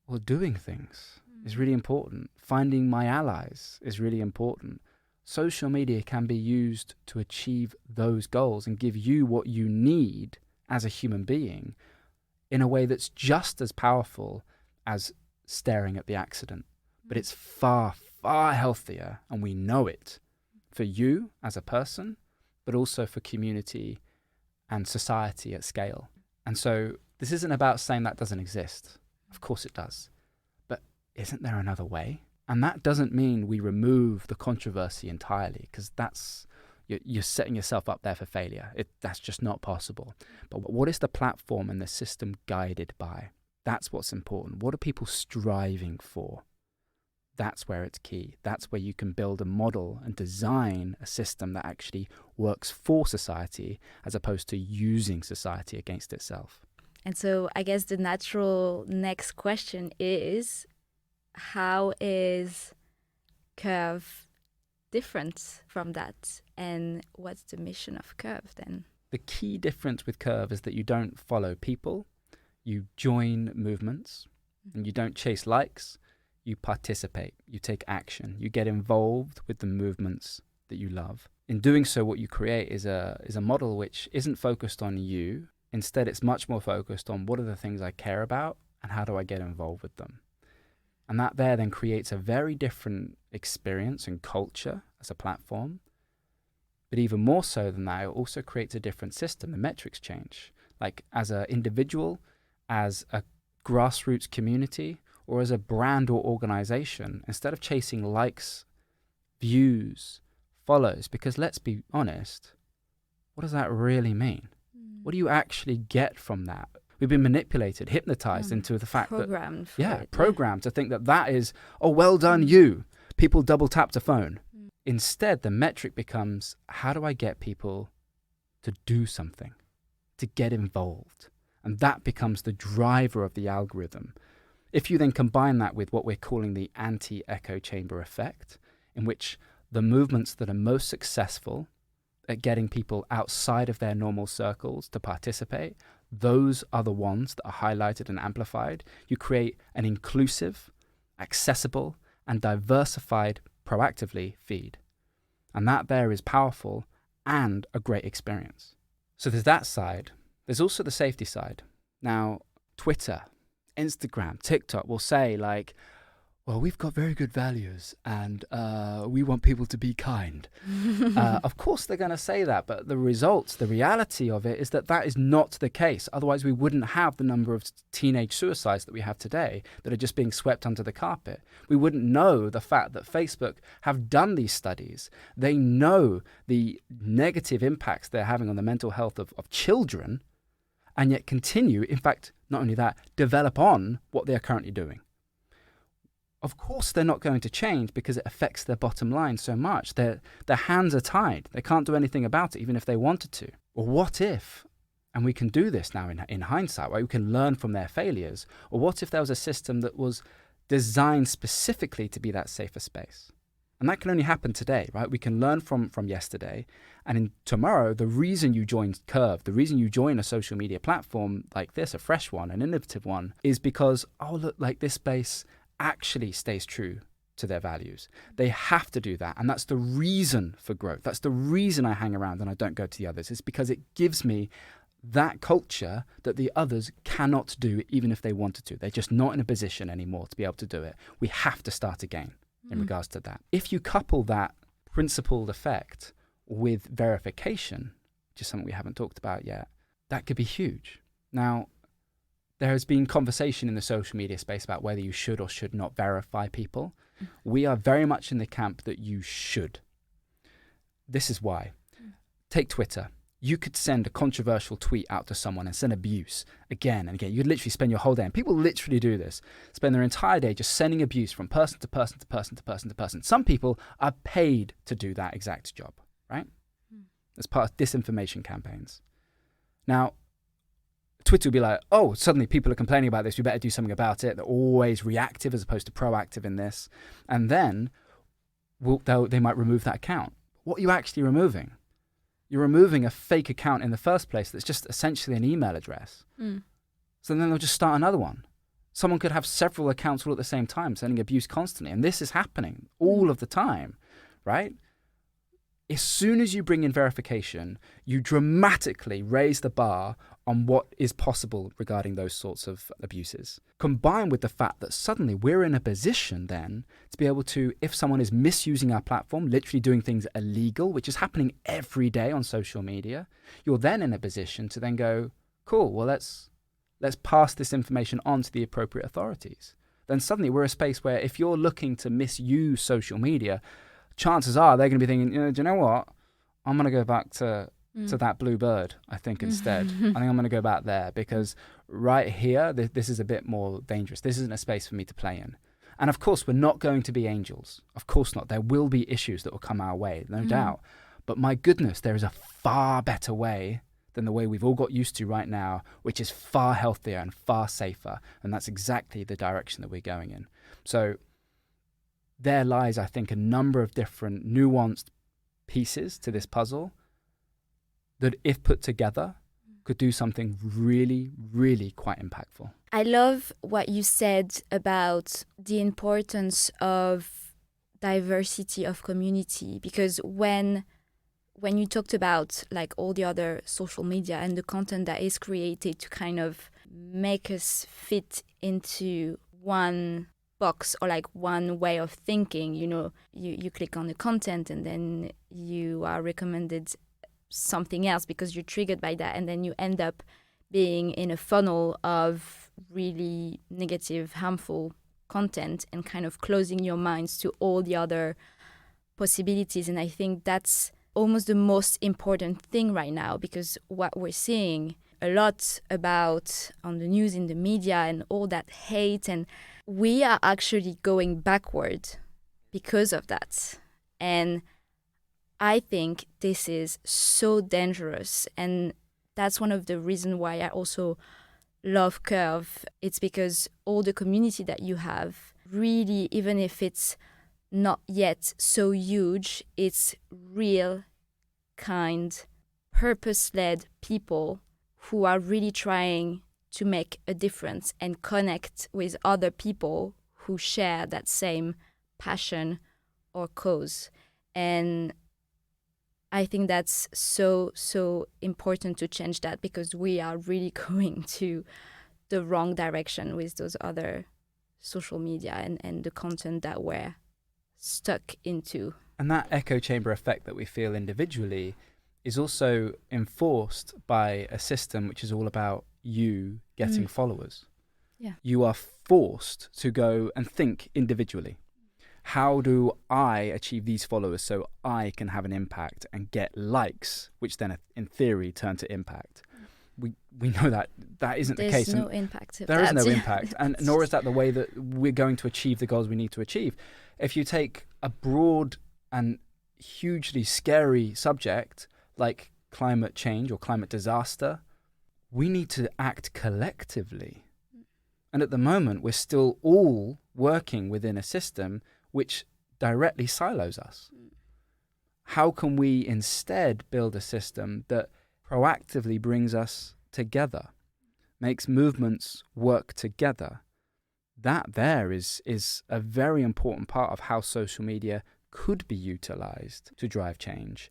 Well, doing things is really important. Finding my allies is really important. Social media can be used to achieve those goals and give you what you need as a human being in a way that's just as powerful as staring at the accident. But it's far, far healthier, and we know it, for you as a person, but also for community and society at scale. And so this isn't about saying that doesn't exist. Of course it does. But isn't there another way? And that doesn't mean we remove the controversy entirely, because you're setting yourself up there for failure. That's just not possible. But what is the platform and the system guided by? That's what's important. What are people striving for? That's where it's key. That's where you can build a model and design a system that actually works for society as opposed to using society against itself. And so I guess the natural next question is, how is Curv different from that? And what's the mission of Curv then? The key difference with Curv is that you don't follow people, you join movements, and you don't chase likes. You participate, you take action, you get involved with the movements that you love. In doing so, what you create is a model which isn't focused on you. Instead, it's much more focused on what are the things I care about and how do I get involved with them. And that there then creates a very different experience and culture as a platform. But even more so than that, it also creates a different system. The metrics change. Like as an individual, as a grassroots community, or as a brand or organization, instead of chasing likes, views, follows, because let's be honest, what does that really mean? What do you actually get from that? We've been manipulated, hypnotized into the fact programmed programmed to think that is, oh, well done you. People double tap to phone. Instead, the metric becomes, how do I get people to do something, to get involved? And that becomes the driver of the algorithm. If you then combine that with what we're calling the anti-echo chamber effect, in which the movements that are most successful at getting people outside of their normal circles to participate, those are the ones that are highlighted and amplified. You create an inclusive, accessible, and diversified proactively feed. And that there is powerful and a great experience. So there's that side. There's also the safety side. Now, Twitter, Instagram, TikTok will say like, well, we've got very good values and we want people to be kind. Of course they're going to say that, but the results, the reality of it is that that is not the case. Otherwise, we wouldn't have the number of teenage suicides that we have today that are just being swept under the carpet. We wouldn't know the fact that Facebook have done these studies. They know the negative impacts they're having on the mental health of children, and yet continue, in fact, not only that, develop on what they're currently doing. Of course, they're not going to change because it affects their bottom line so much. Their hands are tied. They can't do anything about it, even if they wanted to. Or what if, and we can do this now in hindsight, right? We can learn from their failures. Or what if there was a system that was designed specifically to be that safer space? And that can only happen today, right? We can learn from yesterday. And in tomorrow, the reason you join Curv, the reason you join a social media platform like this, a fresh one, an innovative one, is because, oh, look, like this space actually stays true to their values. They have to do that. And that's the reason for growth. That's the reason I hang around and I don't go to the others. It's because it gives me that culture that the others cannot do even if they wanted to. They're just not in a position anymore to be able to do it. We have to start again in regards to that. If you couple that principled effect with verification, which is something we haven't talked about yet, that could be huge. Now, there has been conversation in the social media space about whether you should or should not verify people. We are very much in the camp that you should. This is why. Take Twitter. You could send a controversial tweet out to someone and send abuse again and again. You'd literally spend your whole day, and people literally do this, spend their entire day just sending abuse from person to person to person to person to person. Some people are paid to do that exact job, right? As part of disinformation campaigns. Now, Twitter will be like, oh, suddenly people are complaining about this. We better do something about it. They're always reactive as opposed to proactive in this. And then they might remove that account. What are you actually removing? You're removing a fake account in the first place that's just essentially an email address. So then they'll just start another one. Someone could have several accounts all at the same time, sending abuse constantly. And this is happening all of the time, right? As soon as you bring in verification, you dramatically raise the bar on what is possible regarding those sorts of abuses. Combined with the fact that suddenly we're in a position then to be able to, if someone is misusing our platform, literally doing things illegal, which is happening every day on social media, you're then in a position to then go, cool, well, let's pass this information on to the appropriate authorities. Then suddenly we're a space where if you're looking to misuse social media, chances are they're going to be thinking, do you know what? I'm going to go back to that blue bird, I think, instead. I think I'm going to go back there because right here, this is a bit more dangerous. This isn't a space for me to play in. And of course, we're not going to be angels. Of course not. There will be issues that will come our way, no doubt. But my goodness, there is a far better way than the way we've all got used to right now, which is far healthier and far safer. And that's exactly the direction that we're going in. So there lies, I think, a number of different nuanced pieces to this puzzle that, if put together, could do something really, really quite impactful. I love what you said about the importance of diversity of community, because when you talked about like all the other social media and the content that is created to kind of make us fit into one box or like one way of thinking, you click on the content and then you are recommended something else because you're triggered by that, and then you end up being in a funnel of really negative, harmful content and kind of closing your minds to all the other possibilities. And I think that's almost the most important thing right now, because what we're seeing a lot about on the news, in the media, and all that hate, and we are actually going backward because of that. And I think this is so dangerous, and that's one of the reasons why I also love Curv. It's because all the community that you have, really, even if it's not yet so huge, it's real, kind, purpose-led people who are really trying to make a difference and connect with other people who share that same passion or cause. And I think that's so, so important to change that, because we are really going to the wrong direction with those other social media and the content that we're stuck into. And that echo chamber effect that we feel individually is also enforced by a system which is all about you getting followers. Yeah. You are forced to go and think individually. How do I achieve these followers so I can have an impact and get likes, which then in theory turn to impact? We know that isn't the case. There's no impact. There is no impact, and nor is that the way that we're going to achieve the goals we need to achieve. If you take a broad and hugely scary subject like climate change or climate disaster, we need to act collectively. And at the moment, we're still all working within a system which directly silos us. How can we instead build a system that proactively brings us together, makes movements work together? That there is a very important part of how social media could be utilized to drive change,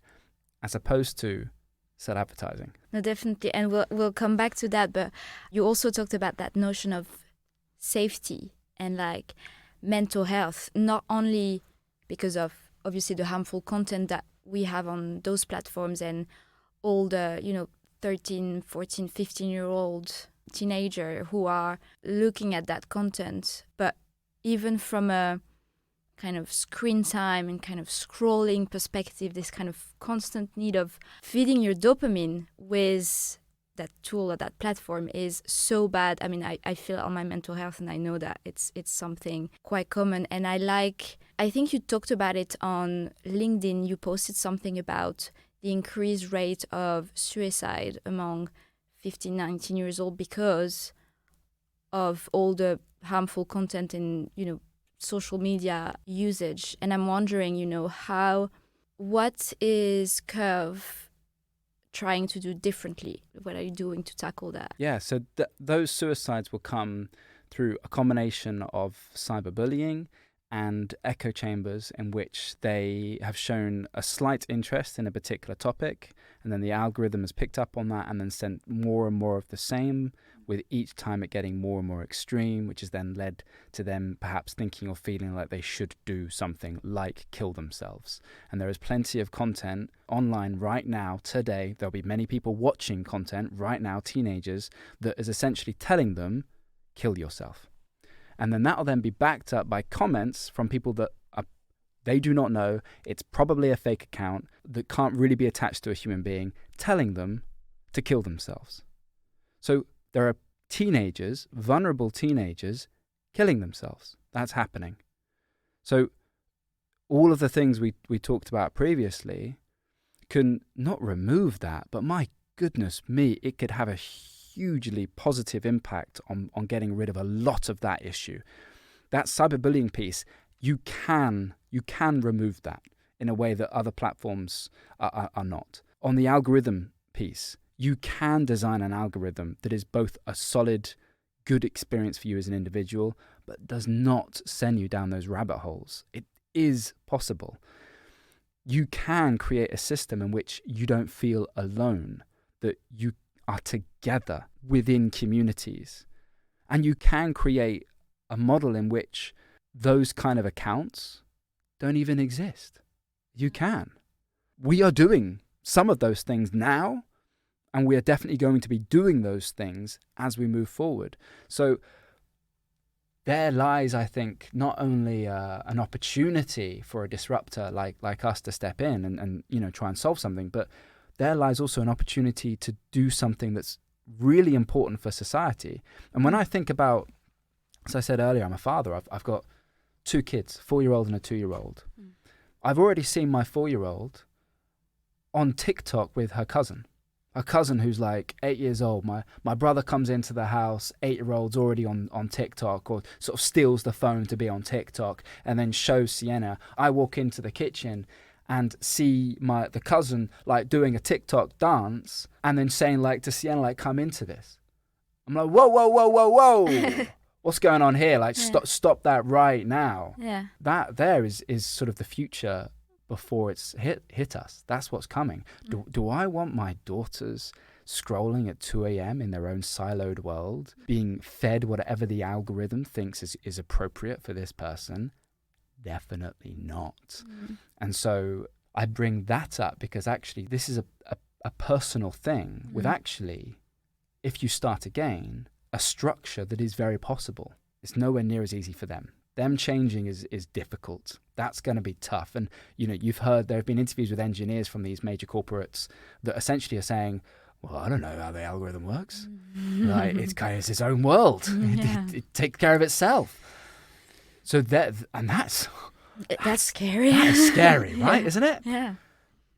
as opposed to sell advertising. No, definitely. And we'll come back to that. But you also talked about that notion of safety and like mental health, not only because of obviously the harmful content that we have on those platforms and all the, 13, 14, 15-year-old teenager who are looking at that content, but even from a kind of screen time and kind of scrolling perspective, this kind of constant need of feeding your dopamine with that tool or that platform is so bad. I mean, I feel on my mental health, and I know that it's something quite common. And I think you talked about it on LinkedIn. You posted something about the increased rate of suicide among 15, 19 years old because of all the harmful content in, social media usage. And I'm wondering, what is Curv trying to do differently? What are you doing to tackle that? Yeah, so those suicides will come through a combination of cyberbullying and echo chambers in which they have shown a slight interest in a particular topic, and then the algorithm has picked up on that and then sent more and more of the same, with each time it getting more and more extreme, which has then led to them perhaps thinking or feeling like they should do something like kill themselves. And there is plenty of content online right now, today. There'll be many people watching content right now, teenagers, that is essentially telling them, kill yourself. And then that'll then be backed up by comments from people that they do not know. It's probably a fake account that can't really be attached to a human being, telling them to kill themselves. So there are teenagers, vulnerable teenagers, killing themselves. That's happening. So all of the things we talked about previously can not remove that, but my goodness me, it could have a hugely positive impact on getting rid of a lot of that issue. That cyberbullying piece, you can remove that in a way that other platforms are not. On the algorithm piece, you can design an algorithm that is both a solid, good experience for you as an individual, but does not send you down those rabbit holes. It is possible. You can create a system in which you don't feel alone, that you are together within communities. And you can create a model in which those kind of accounts don't even exist. You can. We are doing some of those things now, and we are definitely going to be doing those things as we move forward. So there lies, I think, not only an opportunity for a disruptor like us to step in and try and solve something, but there lies also an opportunity to do something that's really important for society. And when I think about, as I said earlier, I'm a father. I've got 2 kids, 4-year-old and a 2-year-old. I've already seen my 4-year-old on TikTok with her cousin. A cousin who's like 8 years old. My brother comes into the house, 8-year-old's already on TikTok, or sort of steals the phone to be on TikTok and then shows Sienna. I walk into the kitchen and see the cousin like doing a TikTok dance and then saying like to Sienna, like, come into this. I'm like, whoa. What's going on here? Like, stop that right now. Yeah. That there is sort of the future before it's hit us. That's what's coming. Do I want my daughters scrolling at 2 a.m. in their own siloed world, being fed whatever the algorithm thinks is appropriate for this person? Definitely not. And so I bring that up because actually this is a personal thing with actually, if you start again, a structure that is very possible. It's nowhere near as easy for them. Them changing is difficult. That's going to be tough. And, you know, you've heard there have been interviews with engineers from these major corporates that essentially are saying, well, I don't know how the algorithm works. Like, it's its own world. It takes care of itself. So that's scary. That's scary, right? Isn't it? Yeah.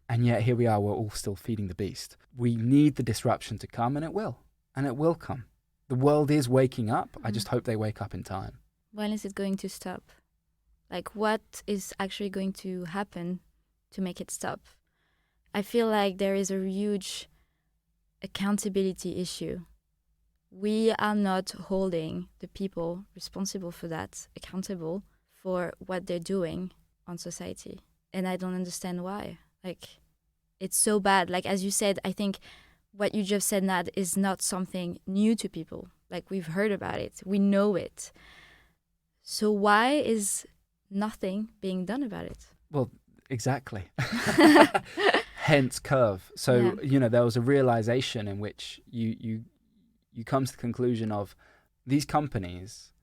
And yet here we are, we're all still feeding the beast. We need the disruption to come, and it will. And it will come. The world is waking up. I just hope they wake up in time. When is it going to stop? Like, what is actually going to happen to make it stop? I feel like there is a huge accountability issue. We are not holding the people responsible for that accountable for what they're doing on society. And I don't understand why. Like, it's so bad. Like, as you said, I think what you just said, Nad, is not something new to people. Like, we've heard about it. We know it. So why is nothing being done about it? Well, exactly. Hence Curv. So, you know, there was a realization in which you come to the conclusion of these companies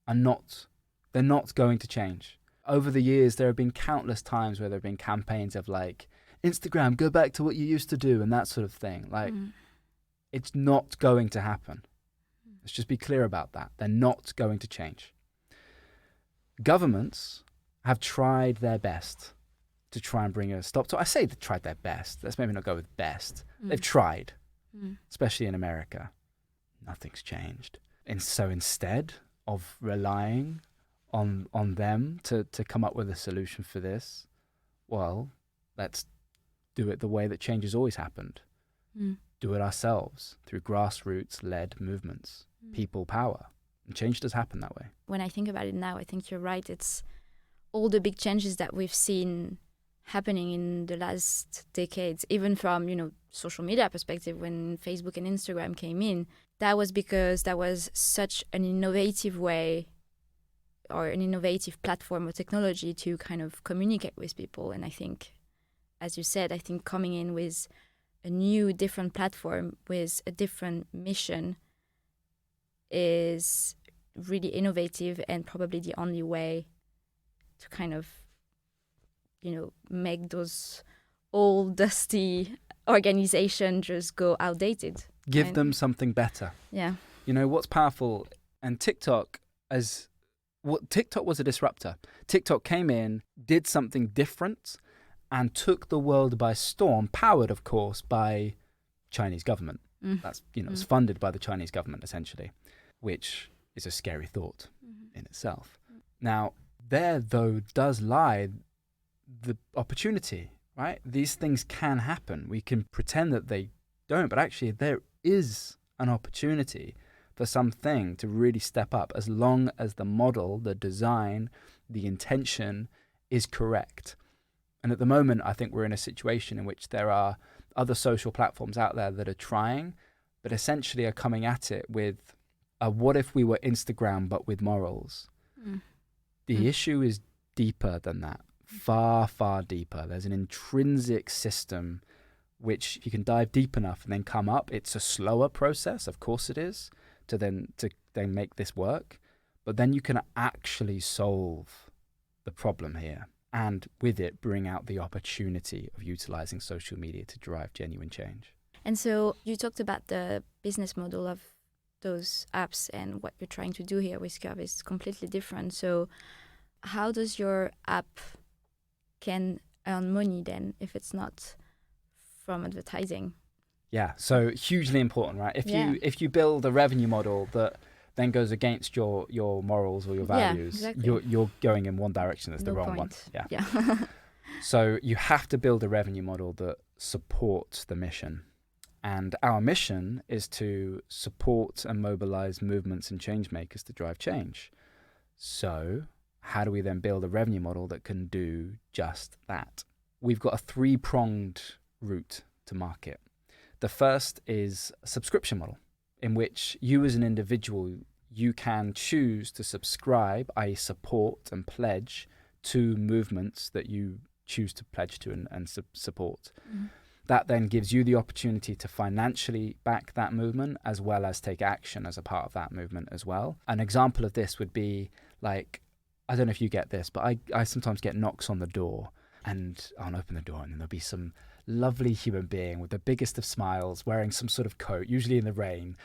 they're not going to change. Over the years, there have been countless times where there have been campaigns of like, Instagram, go back to what you used to do and that sort of thing. Like, it's not going to happen. Let's just be clear about that. They're not going to change. Governments have tried their best to try and bring a stop to. I say they tried their best. Let's maybe not go with best. They've tried, especially in America. Nothing's changed. And so instead of relying on them to come up with a solution for this, well, let's do it the way that change has always happened. Do it ourselves through grassroots-led movements, people power. And change does happen that way. When I think about it now, I think you're right. It's all the big changes that we've seen happening in the last decades, even from, you know, social media perspective, when Facebook and Instagram came in, that was because that was such an innovative way or an innovative platform or technology to kind of communicate with people. And I think, as you said, I think coming in with a new, different platform with a different mission is really innovative and probably the only way to kind of, you know, make those old, dusty organizations just go outdated. Give them something better. Yeah. You know, what's powerful, and TikTok was a disruptor. TikTok came in, did something different, and took the world by storm, powered, of course, by Chinese government. That's, you know, it's funded by the Chinese government, essentially, which is a scary thought in itself. Now, there, though, does lie the opportunity, right? These things can happen. We can pretend that they don't, but actually there is an opportunity for something to really step up as long as the model, the design, the intention is correct. And at the moment, I think we're in a situation in which there are other social platforms out there that are trying, but essentially are coming at it with what if we were Instagram but with morals? The issue is deeper than that, far, far deeper. There's an intrinsic system which you can dive deep enough and then come up. It's a slower process, of course it is, to then make this work. But then you can actually solve the problem here, and with it bring out the opportunity of utilizing social media to drive genuine change. And so you talked about the business model of those apps, and what you're trying to do here with Curv is completely different. So how does your app can earn money then if it's not from advertising? Yeah, so hugely important, right? If you build a revenue model that then goes against your morals or your values, exactly. you're going in one direction. That's the wrong one. Yeah. So you have to build a revenue model that supports the mission. And our mission is to support and mobilize movements and change makers to drive change. So how do we then build a revenue model that can do just that? We've got a 3-pronged route to market. The first is a subscription model in which you as an individual, you can choose to subscribe, i.e. support and pledge to movements that you choose to pledge to and support. Mm. That then gives you the opportunity to financially back that movement as well as take action as a part of that movement as well. An example of this would be like, I don't know if you get this, but I sometimes get knocks on the door and I'll open the door and then there'll be some lovely human being with the biggest of smiles wearing some sort of coat, usually in the rain,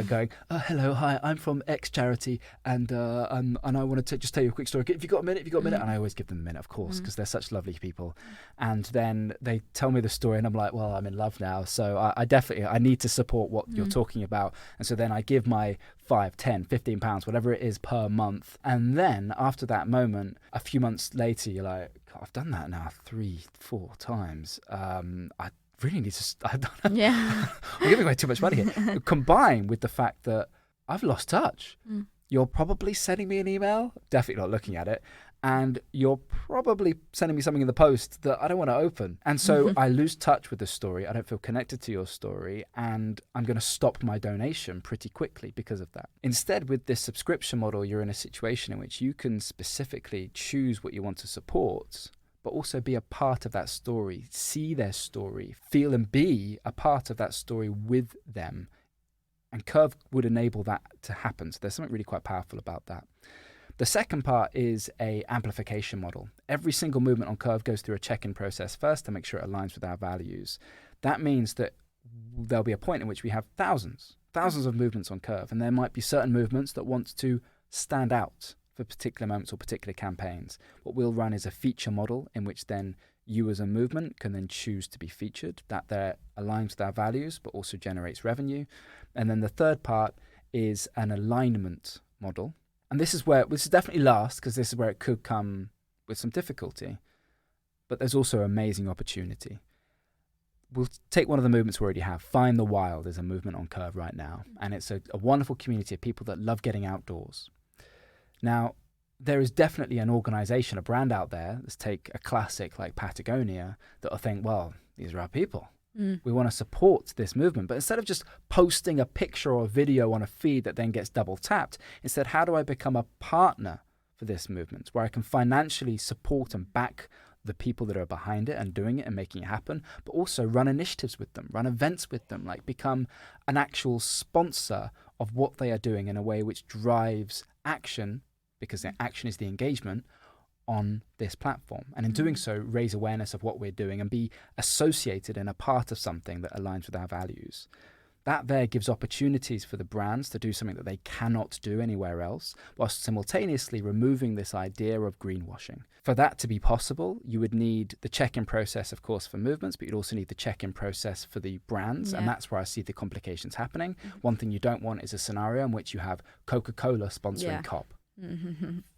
going, oh, hello, hi, I'm from X charity and I want to just tell you a quick story. If you got a minute? And I always give them a minute, of course, because they're such lovely people. And then they tell me the story and I'm like, well, I'm in love now, so I definitely need to support what you're talking about. And so then I give my 5, 10, 15 pounds, whatever it is per month. And then after that moment, a few months later, you're like, I've done that now 3, 4 times. I really need to, I don't know. Yeah. I'm giving away too much money here. Combined with the fact that I've lost touch. You're probably sending me an email, definitely not looking at it. And you're probably sending me something in the post that I don't want to open. And so I lose touch with the story. I don't feel connected to your story. And I'm going to stop my donation pretty quickly because of that. Instead, with this subscription model, you're in a situation in which you can specifically choose what you want to support, but also be a part of that story, see their story, feel and be a part of that story with them. And Curv would enable that to happen. So there's something really quite powerful about that. The second part is a amplification model. Every single movement on Curv goes through a check-in process first to make sure it aligns with our values. That means that there'll be a point in which we have thousands of movements on Curv, and there might be certain movements that want to stand out for particular moments or particular campaigns. What we'll run is a feature model in which then you as a movement can then choose to be featured. That there aligns with our values, but also generates revenue. And then the third part is an alignment model. And this is definitely last, because this is where it could come with some difficulty. But there's also amazing opportunity. We'll take one of the movements we already have. Find the Wild is a movement on Curv right now. And it's a wonderful community of people that love getting outdoors. Now, there is definitely an organization, a brand out there, let's take a classic like Patagonia, that will think, well, these are our people. We want to support this movement. But instead of just posting a picture or a video on a feed that then gets double tapped, instead, how do I become a partner for this movement where I can financially support and back the people that are behind it and doing it and making it happen, but also run initiatives with them, run events with them, like become an actual sponsor of what they are doing in a way which drives action, because the action is the engagement on this platform. And in doing so, raise awareness of what we're doing and be associated and a part of something that aligns with our values. That there gives opportunities for the brands to do something that they cannot do anywhere else, whilst simultaneously removing this idea of greenwashing. For that to be possible, you would need the check-in process, of course, for movements, but you'd also need the check-in process for the brands. Yeah. And that's where I see the complications happening. One thing you don't want is a scenario in which you have Coca-Cola sponsoring COP.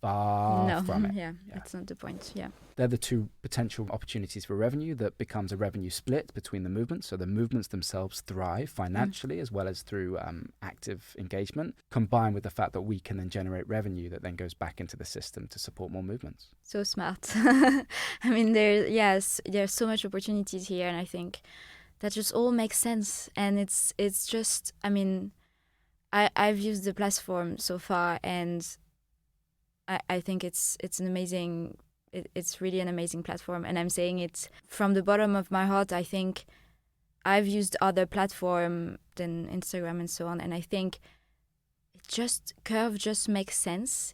Far from it. Yeah, that's not the point. Yeah, they're the two potential opportunities for revenue that becomes a revenue split between the movements. So the movements themselves thrive financially as well as through active engagement, combined with the fact that we can then generate revenue that then goes back into the system to support more movements. So smart. I mean, there's so much opportunities here, and I think that just all makes sense. And it's just, I mean, I've used the platform so far, and I think it's an amazing, it's really an amazing platform. And I'm saying it from the bottom of my heart. I think I've used other platforms than Instagram and so on. And I think Curv just makes sense.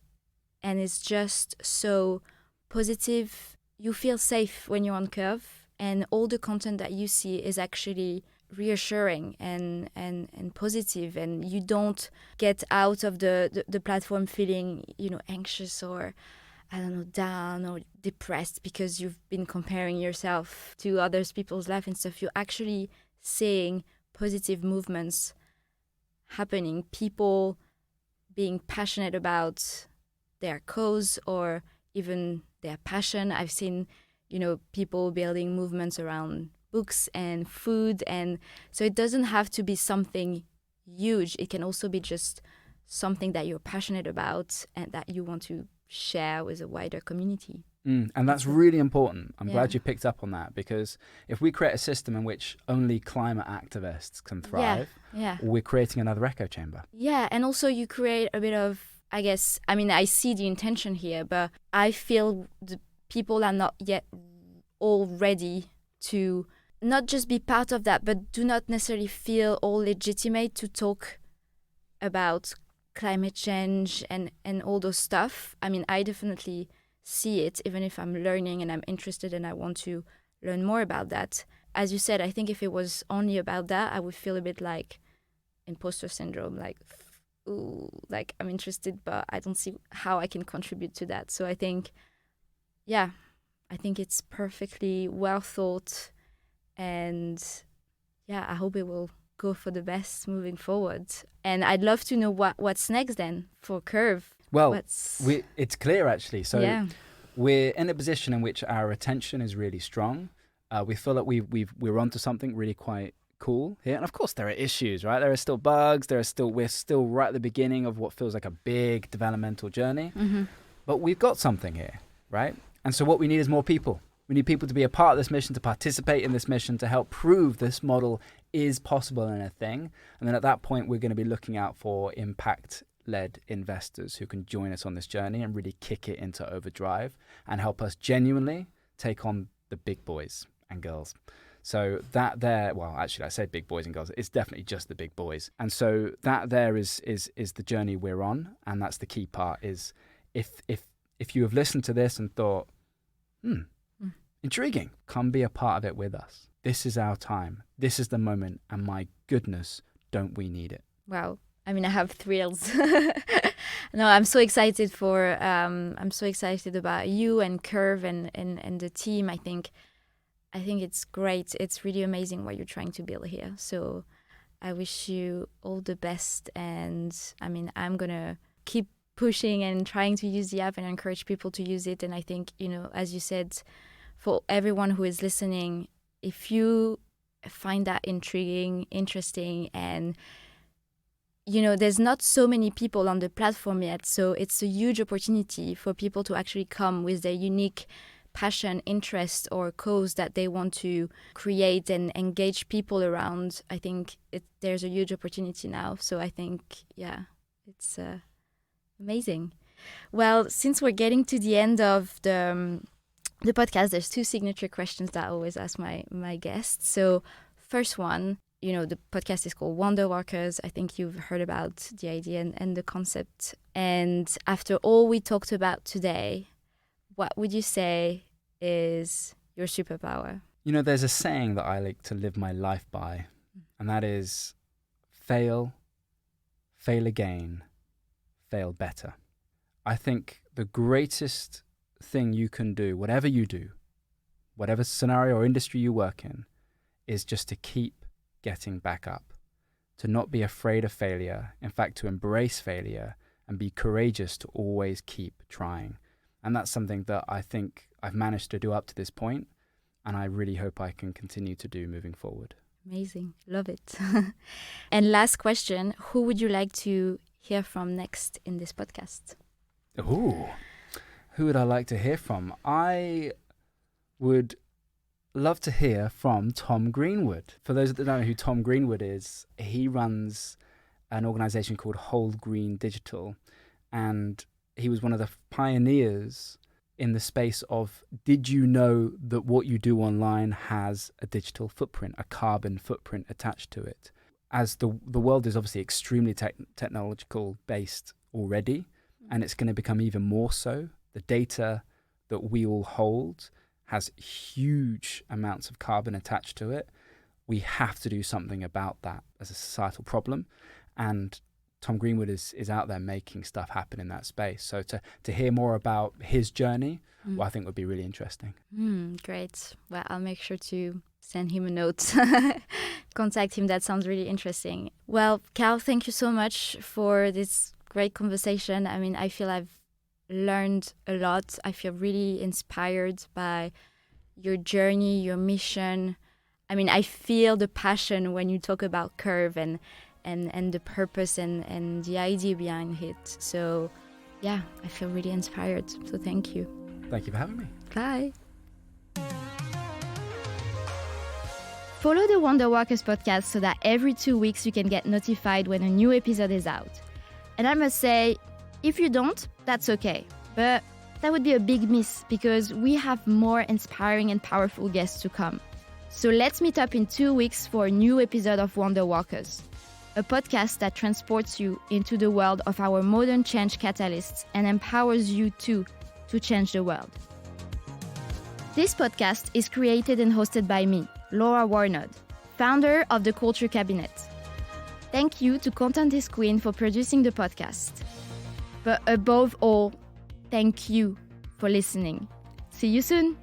And it's just so positive. You feel safe when you're on Curv. And all the content that you see is actually reassuring and positive, and you don't get out of the platform feeling, anxious or, I don't know, down or depressed because you've been comparing yourself to other people's life and stuff. You're actually seeing positive movements happening, people being passionate about their cause or even their passion. I've seen, people building movements around books and food, and so it doesn't have to be something huge. It can also be just something that you're passionate about and that you want to share with a wider community. And that's really important. I'm Yeah. glad you picked up on that, because if we create a system in which only climate activists can thrive, Yeah. we're creating another echo chamber. Yeah, and also you create a bit of, I guess, I mean, I see the intention here, but I feel the people are not yet all ready to not just be part of that, but do not necessarily feel all legitimate to talk about climate change and all those stuff. I mean, I definitely see it, even if I'm learning and I'm interested and I want to learn more about that. As you said, I think if it was only about that, I would feel a bit like imposter syndrome, like, ooh, like I'm interested, but I don't see how I can contribute to that. So I think, yeah, I think it's perfectly well thought, and yeah, I hope it will go for the best moving forward. And I'd love to know what's next then for Curv. Well, it's clear actually. So yeah. we're in a position in which our attention is really strong. We feel like we're onto something really quite cool here. And of course there are issues, right? There are still bugs. We're still right at the beginning of what feels like a big developmental journey. Mm-hmm. But we've got something here, right? And so what we need is more people. We need people to be a part of this mission, to participate in this mission, to help prove this model is possible in a thing. And then at that point, we're going to be looking out for impact-led investors who can join us on this journey and really kick it into overdrive and help us genuinely take on the big boys and girls. So that there, well, actually, I said big boys and girls. It's definitely just the big boys. And so that there is the journey we're on. And that's the key part is if you have listened to this and thought, intriguing, come be a part of it with us. This is our time. This is the moment. And my goodness, don't we need it? Wow. I mean, I have thrills. No, I'm so excited I'm so excited about you and Curv and the team. I think it's great. It's really amazing what you're trying to build here. So I wish you all the best. And I mean, I'm going to keep pushing and trying to use the app and encourage people to use it. And I think, as you said, for everyone who is listening, if you find that intriguing, interesting, and there's not so many people on the platform yet, so it's a huge opportunity for people to actually come with their unique passion, interest, or cause that they want to create and engage people around. I think there's a huge opportunity now. So I think, yeah, it's amazing. Well, since we're getting to the end of the podcast, there's 2 signature questions that I always ask my guests. So first one, the podcast is called WonderWorkers. I think you've heard about the idea and the concept. And after all we talked about today, what would you say is your superpower? There's a saying that I like to live my life by, and that is fail again, fail better. I think the greatest thing you can do, whatever you do, whatever scenario or industry you work in, is just to keep getting back up, to not be afraid of failure, in fact, to embrace failure and be courageous to always keep trying. And that's something that I think I've managed to do up to this point, and I really hope I can continue to do moving forward. Amazing. Love it. And last question, who would you like to hear from next in this podcast? Ooh, who would I like to hear from? I would love to hear from Tom Greenwood. For those that don't know who Tom Greenwood is, he runs an organization called Whole Green Digital, and he was one of the pioneers in the space of, did you know that what you do online has a digital footprint, a carbon footprint attached to it? As the world is obviously extremely technological based already, and it's going to become even more so. The data that we all hold has huge amounts of carbon attached to it. We have to do something about that as a societal problem. And Tom Greenwood is out there making stuff happen in that space. So to hear more about his journey, well, I think would be really interesting. Great. Well, I'll make sure to send him a note, contact him. That sounds really interesting. Well, Karl, thank you so much for this great conversation. I mean, I feel I've learned a lot. I feel really inspired by your journey, your mission. I mean, I feel the passion when you talk about Curv and the purpose and the idea behind it. So yeah, I feel really inspired. So thank you. Thank you for having me. Bye. Follow the WonderWorkers podcast so that every 2 weeks you can get notified when a new episode is out. And I must say, if you don't, that's okay. But that would be a big miss because we have more inspiring and powerful guests to come. So let's meet up in 2 weeks for a new episode of WonderWorkers, a podcast that transports you into the world of our modern change catalysts and empowers you too to change the world. This podcast is created and hosted by me, Laura Warnod, founder of the Culture Cabinet. Thank you to Content is Queen for producing the podcast. But above all, thank you for listening. See you soon!